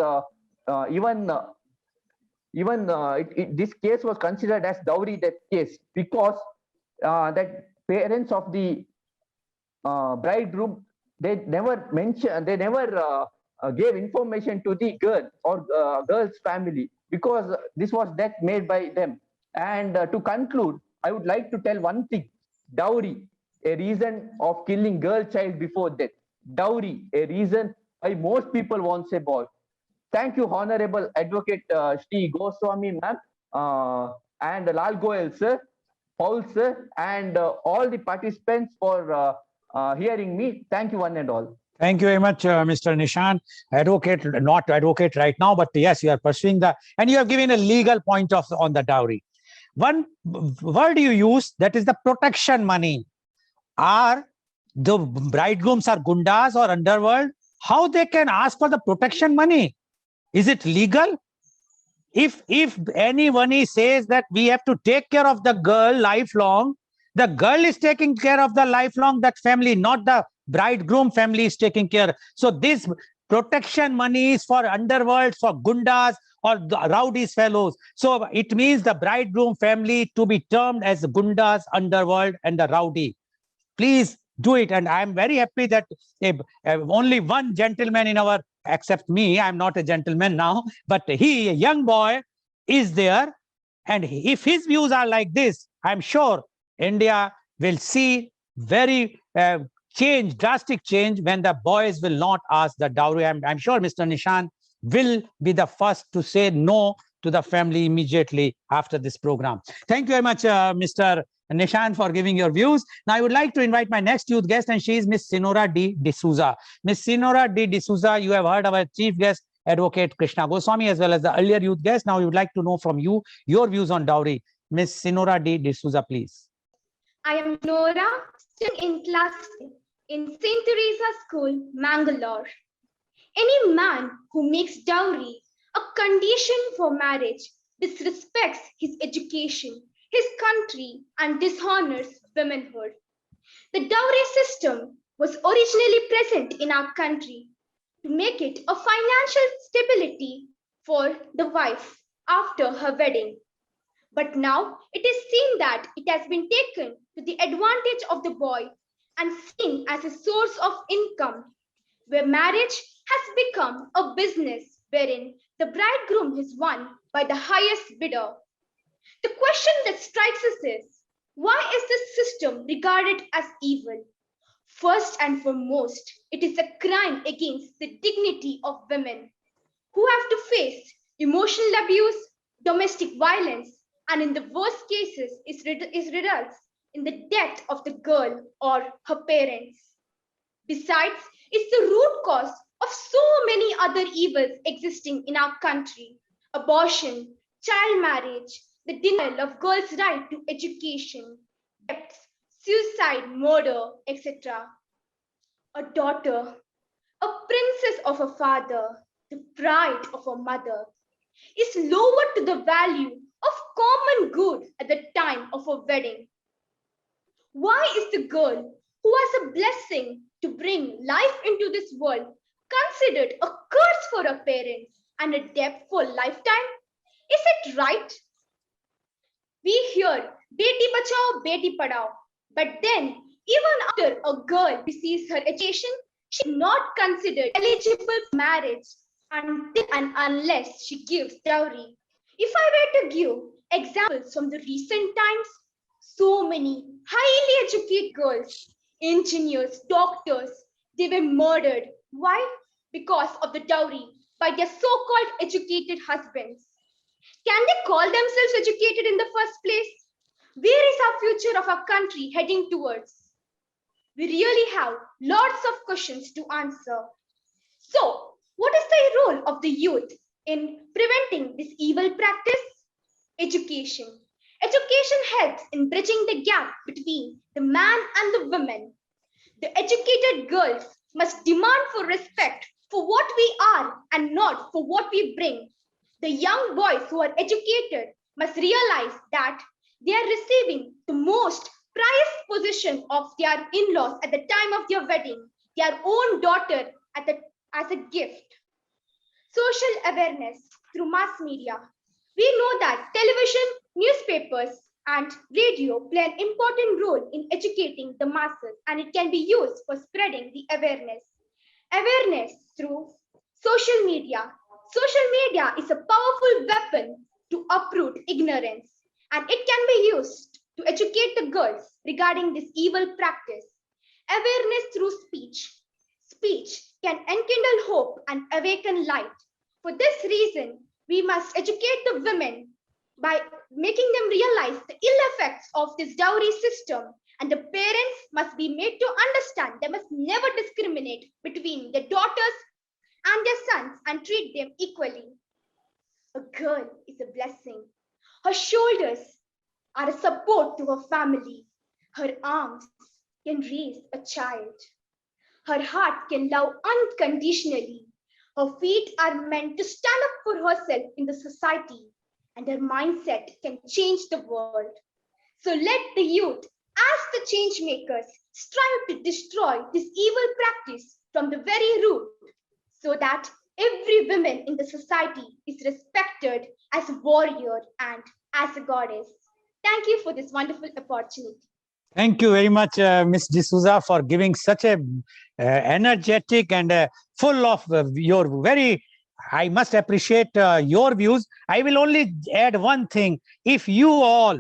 this case was considered as dowry death case because that parents of the bridegroom, they never mentioned, they never gave information to the girl or girl's family because this was death made by them. And to conclude, I would like to tell one thing: dowry, a reason of killing girl child before death. Dowry, a reason why most people want a boy. Thank you, Honorable Advocate Shri Goswami ma'am, and Lal Goel sir, Paul sir, and all the participants for hearing me. Thank you, one and all. Thank you very much, Mr. Nishan. Advocate, not advocate right now, but yes, you are pursuing the, and you have given a legal point of on the dowry. One word you use, that is the protection money. Are the bridegrooms are gundas or underworld? How they can ask for the protection money? Is it legal? If anyone says that we have to take care of the girl lifelong, the girl is taking care of the lifelong, that family, not the bridegroom family is taking care. So this protection money is for underworld, for gundas or the rowdies fellows. So it means the bridegroom family to be termed as gundas, underworld, and the rowdy. Please do it. And I'm very happy that only one gentleman in our, except me, I'm not a gentleman now, but he, a young boy, is there. And if his views are like this, I'm sure India will see very drastic change when the boys will not ask the dowry. I'm sure Mr. Nishan will be the first to say no to the family immediately after this program. Thank you very much, Mr. Nishan, for giving your views. Now, I would like to invite my next youth guest, and she is Miss Sinora D. D'Souza. Miss Sinora D. D'Souza, you have heard our chief guest, Advocate Krishna Goswami, as well as the earlier youth guest. Now, we would like to know from you your views on dowry. Miss Sinora D. D'Souza, please. I am Nora, studying in class in St. Teresa School, Mangalore. Any man who makes dowry a condition for marriage disrespects his education, his country, and dishonors womanhood. The dowry system was originally present in our country to make it a financial stability for the wife after her wedding. But now it is seen that it has been taken to the advantage of the boy and seen as a source of income, where marriage has become a business wherein the bridegroom is won by the highest bidder. The question that strikes us is, why is this system regarded as evil? First and foremost, it is a crime against the dignity of women who have to face emotional abuse, domestic violence, and in the worst cases, it results in the death of the girl or her parents. Besides, it's the root cause of so many other evils existing in our country: abortion, child marriage, the denial of girls' right to education, deaths, suicide, murder, etc. A daughter, a princess of a father, the bride of a mother, is lowered to the value of common good at the time of a wedding. Why is the girl who has a blessing to bring life into this world considered a curse for her parents and a debt for lifetime? Is it right? We hear Beti Bachao, Beti Padhao, but then even after a girl receives her education, she is not considered eligible for marriage until and unless she gives dowry. If I were to give examples from the recent times, so many highly educated girls, engineers, doctors, they were murdered. Why? Because of the dowry by their so-called educated husbands. Can they call themselves educated in the first place? Where is our future of our country heading towards? We really have lots of questions to answer. So, what is the role of the youth in preventing this evil practice? Education. Education helps in bridging the gap between the man and the woman. The educated girls must demand for respect for what we are and not for what we bring. The young boys who are educated must realize that They are receiving the most prized possession of their in-laws at the time of their wedding, their own daughter as a gift. Social awareness through mass media. We know that television, newspapers, and radio play an important role in educating the masses, and it can be used for spreading the awareness. Awareness through social media. Social media is a powerful weapon to uproot ignorance, and it can be used to educate the girls regarding this evil practice. Awareness through speech. Speech can enkindle hope and awaken light. For this reason, we must educate the women by making them realize the ill effects of this dowry system, and the parents must be made to understand they must never discriminate between their daughters and their sons and treat them equally. A girl is a blessing. Her shoulders are a support to her family. Her arms can raise a child. Her heart can love unconditionally. Her feet are meant to stand up for herself in the society, and her mindset can change the world. So let the youth, as the change makers, strive to destroy this evil practice from the very root, so that every woman in the society is respected as a warrior and as a goddess. Thank you for this wonderful opportunity. Thank you very much, Ms. D'Souza, for giving such a energetic and full of your very, I must appreciate your views. I will only add one thing. If you all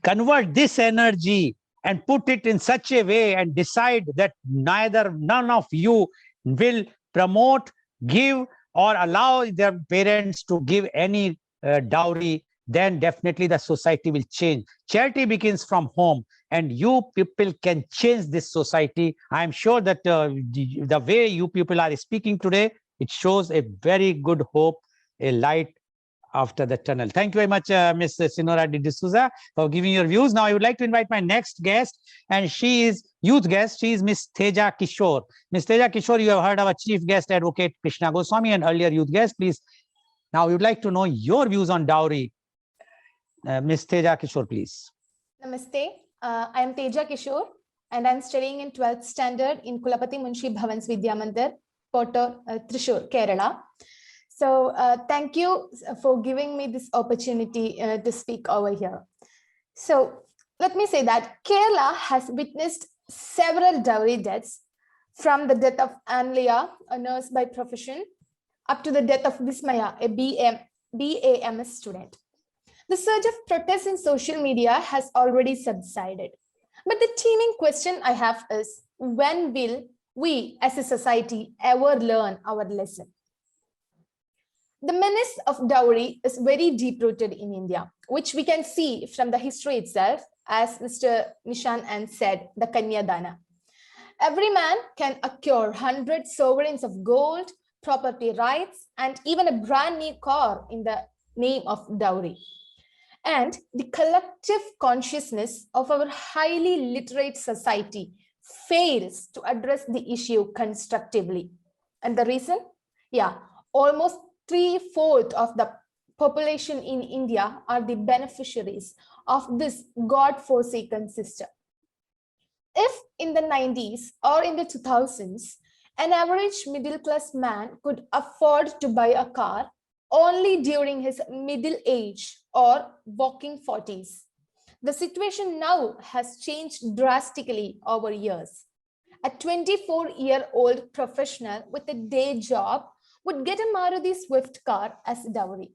convert this energy and put it in such a way and decide that none of you will promote, give, or allow their parents to give any dowry, then definitely the society will change. Charity begins from home, and you people can change this society. I'm sure that the way you people are speaking today, it shows a very good hope, a light after the tunnel. Thank you very much, Ms. Sinora D'Souza, for giving your views. Now, I would like to invite my next guest, and she is youth guest. She is Ms. Teja Kishore. Ms. Teja Kishore, you have heard our chief guest, Advocate Krishna Goswami, and earlier youth guest. Please, now we would like to know your views on dowry. Ms. Teja Kishore, please. Namaste. I am Teja Kishore, and I'm studying in 12th standard in Kulapati Munshi Bhavans Vidya Mandir, Porto, Thrissur, Kerala. So thank you for giving me this opportunity to speak over here. So let me say that Kerala has witnessed several dowry deaths, from the death of Anlia, a nurse by profession, up to the death of Vismaya, a BAMS student. The surge of protests in social media has already subsided. But the teeming question I have is, when will we as a society ever learn our lesson? The menace of dowry is very deep-rooted in India, which we can see from the history itself, as Mr. Nishan said, the Kanyadana. Every man can acquire 100 sovereigns of gold, property rights, and even a brand new car in the name of dowry. And the collective consciousness of our highly literate society fails to address the issue constructively. And the reason? Yeah, almost 3/4 of the population in India are the beneficiaries of this God-forsaken system. If in the 90s or in the 2000s, an average middle-class man could afford to buy a car only during his middle age or walking 40s, the situation now has changed drastically over years. A 24-year-old professional with a day job would get a Maruti Swift car as dowry.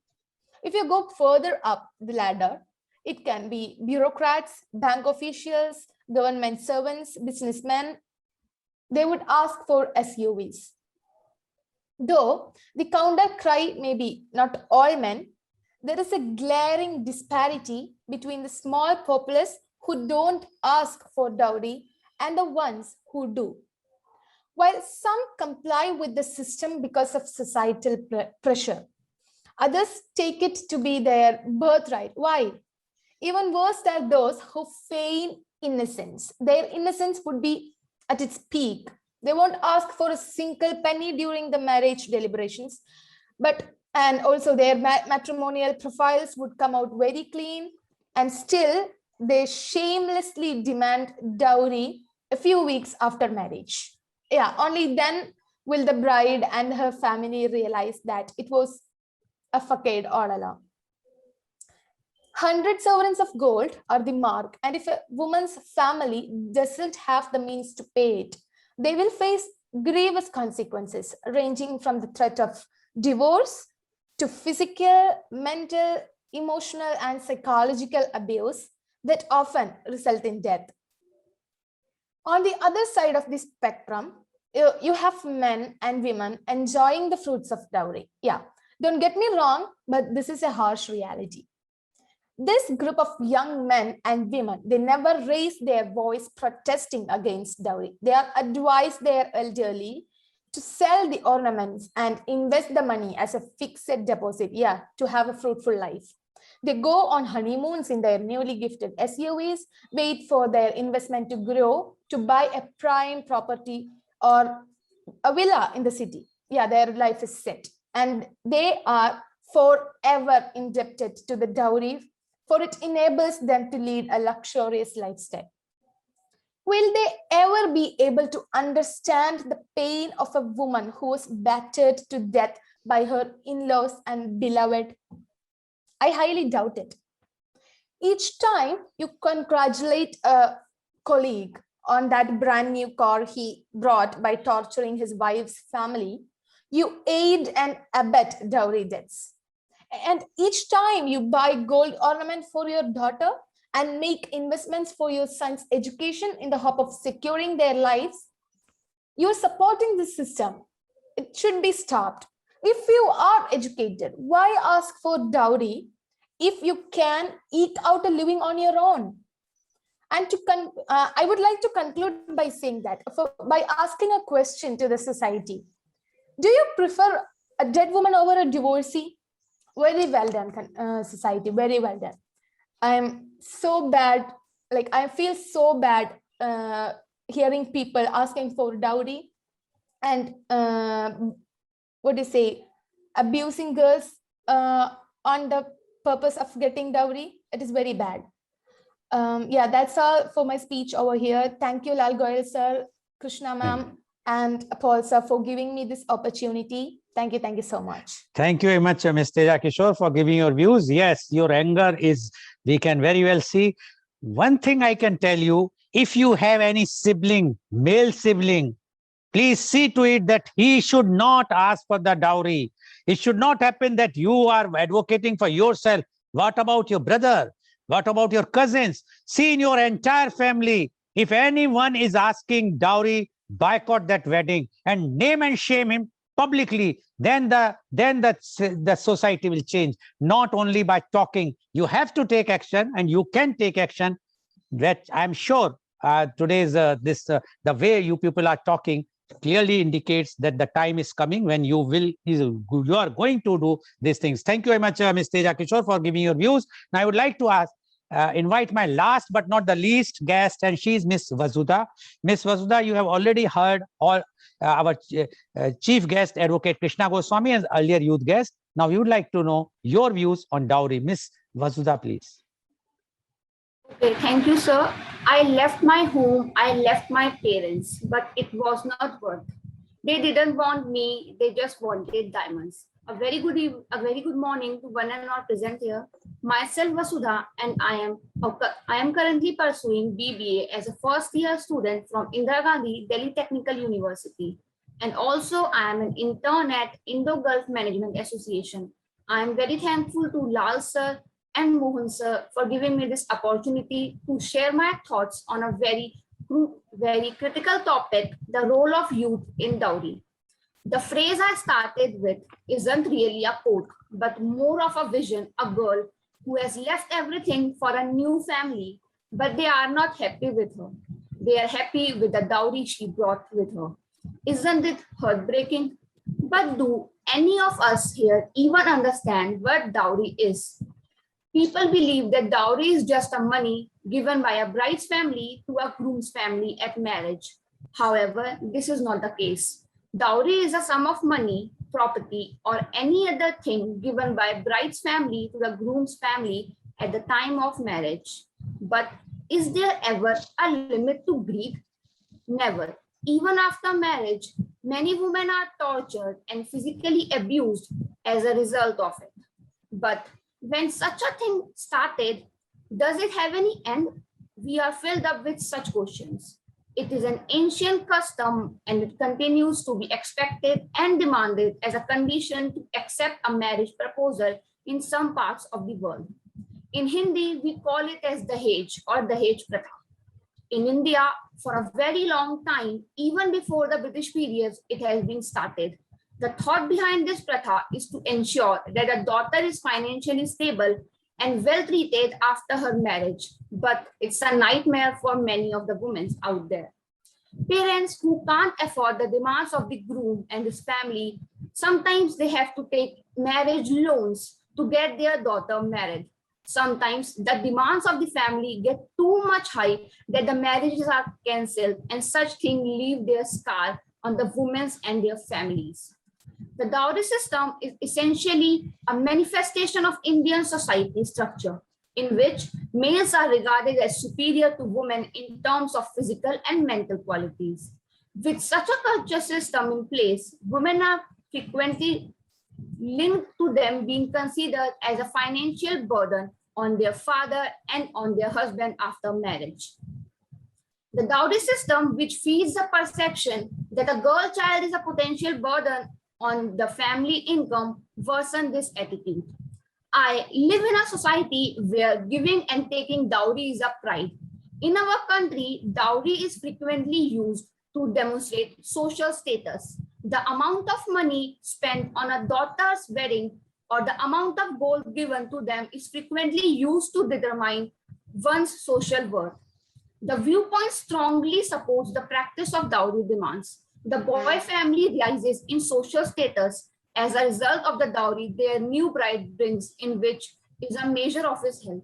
If you go further up the ladder, it can be bureaucrats, bank officials, government servants, businessmen. They would ask for SUVs. Though the counter cry may be not all men, there is a glaring disparity between the small populace who don't ask for dowry and the ones who do. While some comply with the system because of societal pressure, others take it to be their birthright. Why? Even worse are those who feign innocence. Their innocence would be at its peak. They won't ask for a single penny during the marriage deliberations, and also their matrimonial profiles would come out very clean, and still they shamelessly demand dowry a few weeks after marriage. Yeah, only then will the bride and her family realize that it was a facade all along. 100 sovereigns of gold are the mark, and if a woman's family doesn't have the means to pay it, they will face grievous consequences, ranging from the threat of divorce to physical, mental, emotional, and psychological abuse that often result in death. On the other side of the spectrum, you have men and women enjoying the fruits of dowry. Yeah, don't get me wrong, but this is a harsh reality. This group of young men and women, they never raise their voice protesting against dowry. They are advised their elderly to sell the ornaments and invest the money as a fixed deposit, yeah, to have a fruitful life. They go on honeymoons in their newly gifted SUVs, wait for their investment to grow, to buy a prime property or a villa in the city. Yeah, their life is set. And they are forever indebted to the dowry, for it enables them to lead a luxurious lifestyle. Will they ever be able to understand the pain of a woman who was battered to death by her in-laws and beloved? I highly doubt it. Each time you congratulate a colleague on that brand new car he brought by torturing his wife's family, you aid and abet dowry debts. And each time you buy gold ornament for your daughter and make investments for your son's education in the hope of securing their lives, you're supporting this system. It should be stopped. If you are educated, why ask for dowry if you can eke out a living on your own? And I would like to conclude by saying that, by asking a question to the society: do you prefer a dead woman over a divorcee? Very well done, society, very well done. I'm so bad, like I feel so bad hearing people asking for dowry and what do you say, abusing girls on the purpose of getting dowry. It is very bad. Yeah, that's all for my speech over here. Thank you, Lal Goel sir, Krishna ma'am, and Paul sir for giving me this opportunity. Thank you so much. Thank you very much, Ms. Teja Kishore, for giving your views. Yes, your anger is, we can very well see. One thing I can tell you, if you have any sibling, male sibling, please see to it that he should not ask for the dowry. It should not happen that you are advocating for yourself. What about your brother? What about your cousins? See in your entire family, if anyone is asking dowry, boycott that wedding and name and shame him publicly. Then the society will change, not only by talking. You have to take action, and you can take action. That I'm sure today's the way you people are talking clearly indicates that the time is coming when you are going to do these things. Thank you very much, Ms. Teja Kishore, for giving your views. Now I would like to invite my last but not the least guest, and she is Miss Vasudha. Miss Vasudha, you have already heard all our chief guest, Advocate Krishna Goswami, and earlier youth guest. Now we would like to know your views on dowry. Miss Vasudha, please. Okay, thank you, sir. I left my home, I left my parents, but it was not worth. They didn't want me, they just wanted diamonds. A very good morning to one and all present here. Myself, Vasudha, and I am currently pursuing BBA as a first-year student from Indira Gandhi Delhi Technical University. And also, I am an intern at Indo-Gulf Management Association. I am very thankful to Lal sir and Mohan sir for giving me this opportunity to share my thoughts on a very critical topic, the role of youth in dowry. The phrase I started with isn't really a quote, but more of a vision, a girl who has left everything for a new family, but they are not happy with her. They are happy with the dowry she brought with her. Isn't it heartbreaking? But do any of us here even understand what dowry is? People believe that dowry is just a money given by a bride's family to a groom's family at marriage. However, this is not the case. Dowry is a sum of money, property, or any other thing given by bride's family to the groom's family at the time of marriage. But is there ever a limit to greed? Never. Even after marriage, many women are tortured and physically abused as a result of it. But when such a thing started, does it have any end? We are filled up with such questions. It is an ancient custom and it continues to be expected and demanded as a condition to accept a marriage proposal in some parts of the world. In Hindi, we call it as Dahej or Dahej Pratha. In India, for a very long time, even before the British period, it has been started. The thought behind this pratha is to ensure that a daughter is financially stable and well treated after her marriage. But it's a nightmare for many of the women out there. Parents who can't afford the demands of the groom and his family, sometimes they have to take marriage loans to get their daughter married. Sometimes the demands of the family get too much high that the marriages are cancelled and such things leave their scar on the women and their families. The dowry system is essentially a manifestation of Indian society structure in which males are regarded as superior to women in terms of physical and mental qualities. With such a culture system in place, women are frequently linked to them being considered as a financial burden on their father and on their husband after marriage. The dowry system, which feeds the perception that a girl child is a potential burden on the family income, worsen this attitude. I live in a society where giving and taking dowry is a pride. In our country, dowry is frequently used to demonstrate social status. The amount of money spent on a daughter's wedding or the amount of gold given to them is frequently used to determine one's social worth. The viewpoint strongly supports the practice of dowry demands. The boy family rises in social status as a result of the dowry their new bride brings, in which is a measure of his health.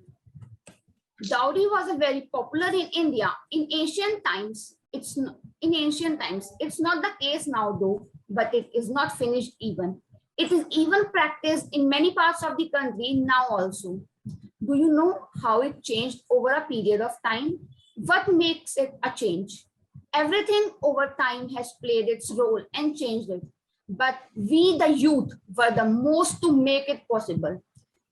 Dowry was very popular in India in ancient times. It's not the case now though, but it is not finished even. It is even practiced in many parts of the country now also. Do you know how it changed over a period of time? What makes it a change? Everything over time has played its role and changed it. But we, the youth, were the most to make it possible.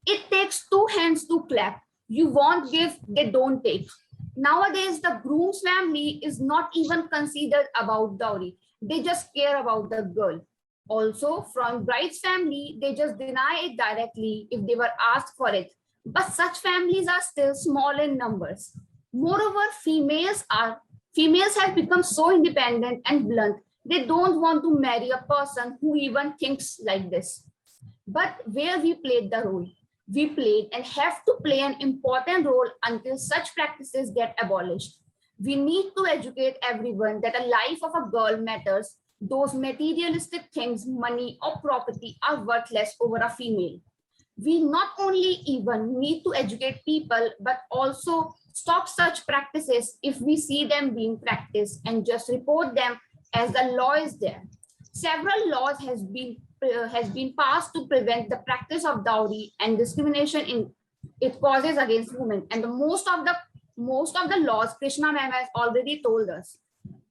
It takes two hands to clap. You won't give, they don't take. Nowadays, the groom's family is not even considered about dowry. They just care about the girl. Also, from bride's family, they just deny it directly if they were asked for it. But such families are still small in numbers. Moreover, females have become so independent and blunt. They don't want to marry a person who even thinks like this. But where we played the role, we played and have to play an important role until such practices get abolished. We need to educate everyone that a life of a girl matters. Those materialistic things, money or property, are worthless over a female. We not only even need to educate people, but also stop such practices if we see them being practiced and just report them as the law is there. Several laws has been passed to prevent the practice of dowry and discrimination it causes against women. And most of the laws, Krishna ma'am has already told us.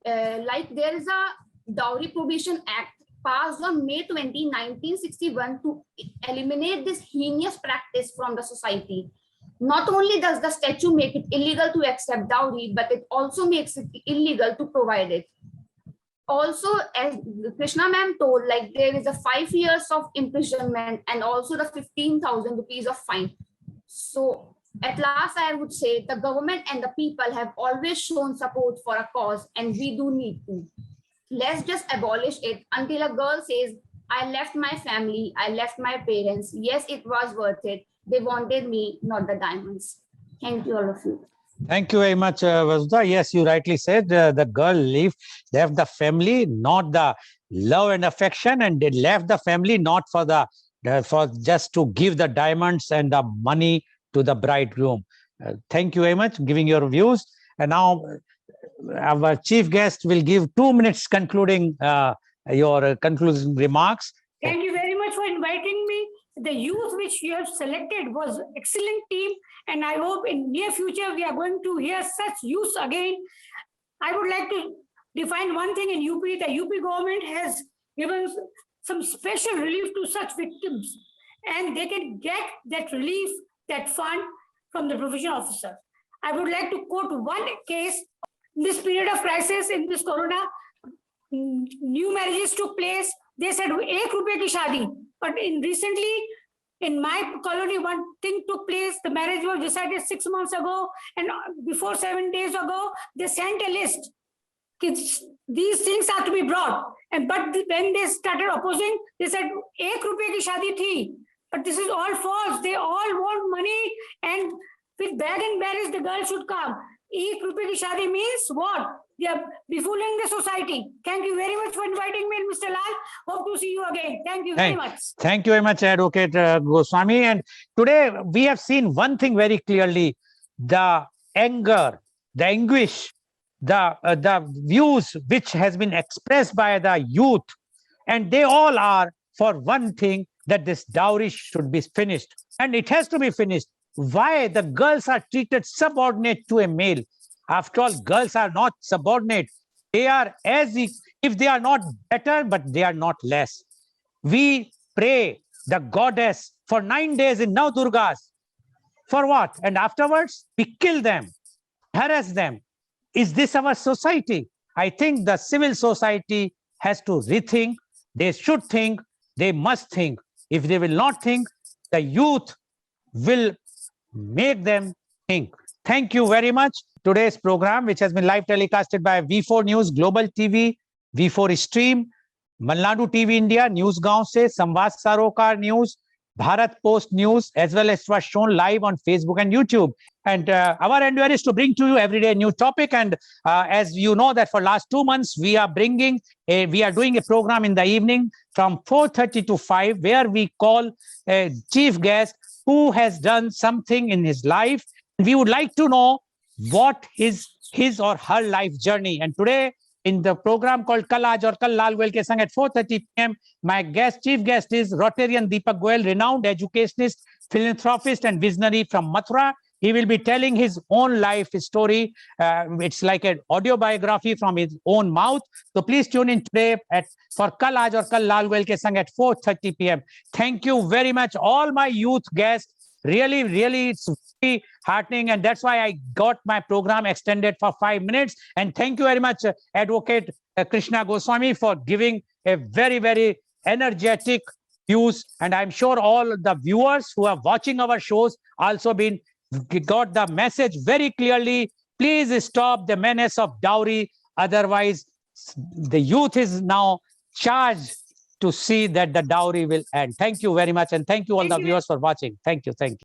Like there is a Dowry Prohibition Act passed on May 20, 1961 to eliminate this heinous practice from the society. Not only does the statute make it illegal to accept dowry, but it also makes it illegal to provide it. Also, as Krishna ma'am told, like there is a 5 years of imprisonment and also the 15,000 rupees of fine. So at last, I would say the government and the people have always shown support for a cause, and we do need to. Let's just abolish it until a girl says, I left my family, I left my parents. Yes, it was worth it. They wanted me, not the diamonds. Thank you, all of you. Thank you very much, Vasudha. Yes, you rightly said the girl left the family, not the love and affection, and they left the family not for just to give the diamonds and the money to the bridegroom. Thank you very much giving your views. And now our chief guest will give 2 minutes concluding your concluding remarks. Thank you very much for inviting me. The youth which you have selected was excellent team, and I hope in near future we are going to hear such youth again. I would like to define one thing in UP. The UP government has given some special relief to such victims, and they can get that relief, that fund from the provision officer. I would like to quote one case. In this period of crisis, in this corona, new marriages took place. They said, "Ek rupees ki shadi." But recently, in my colony, one thing took place. The marriage was decided 6 months ago, and before 7 days ago, they sent a list. These things are to be brought. But when they started opposing, they said, "Ek rupees ki shadi thi." But this is all false. They all want money, and with bag and barrels, the girl should come. Ek rupees ki shadi means what? They are befooling the society. Thank you very much for inviting me, Mr. Lal. Hope to see you again. Thank you very much. Thank you very much, Advocate Goswami. And today we have seen one thing very clearly: the anger, the anguish, the views which has been expressed by the youth, and they all are for one thing, that this dowry should be finished, and it has to be finished. Why the girls are treated subordinate to a male? After all, girls are not subordinate. They are as if they are not better, but they are not less. We pray the goddess for 9 days in Navdurgas. For what? And afterwards, we kill them, harass them. Is this our society? I think the civil society has to rethink. They should think. They must think. If they will not think, the youth will make them think. Thank you very much. Today's program, which has been live telecasted by V4 News, Global TV, V4 Stream, Malnadu TV India, News Gaon se, Samvad Sarokar News, Bharat Post News, as well as was shown live on Facebook and YouTube. And our endeavor is to bring to you every day a new topic. And as you know that for last 2 months, we are doing a program in the evening from 4:30 to 5, where we call a chief guest who has done something in his life. We would like to know what is his or her life journey. And today in the program called Kal Aaj Aur Kal Lal Goel ke Sang at 4:30 p.m., my chief guest is Rotarian Deepak Goel, renowned educationist, philanthropist and visionary from Mathura. He will be telling his own life story. It's like an audio biography from his own mouth. So please tune in today for Kal Aaj Aur Kal Lal Goel ke Sang at 4:30 p.m. Thank you very much, all my youth guests. Really, really, it's very heartening, and that's why I got my program extended for 5 minutes. And thank you very much, Advocate Krishna Goswami, for giving a very, very energetic views. And I'm sure all the viewers who are watching our shows also got the message very clearly. Please stop the menace of dowry. Otherwise, the youth is now charged to see that the dowry will end. Thank you very much. And thank you all the viewers for watching. Thank you. Thank you.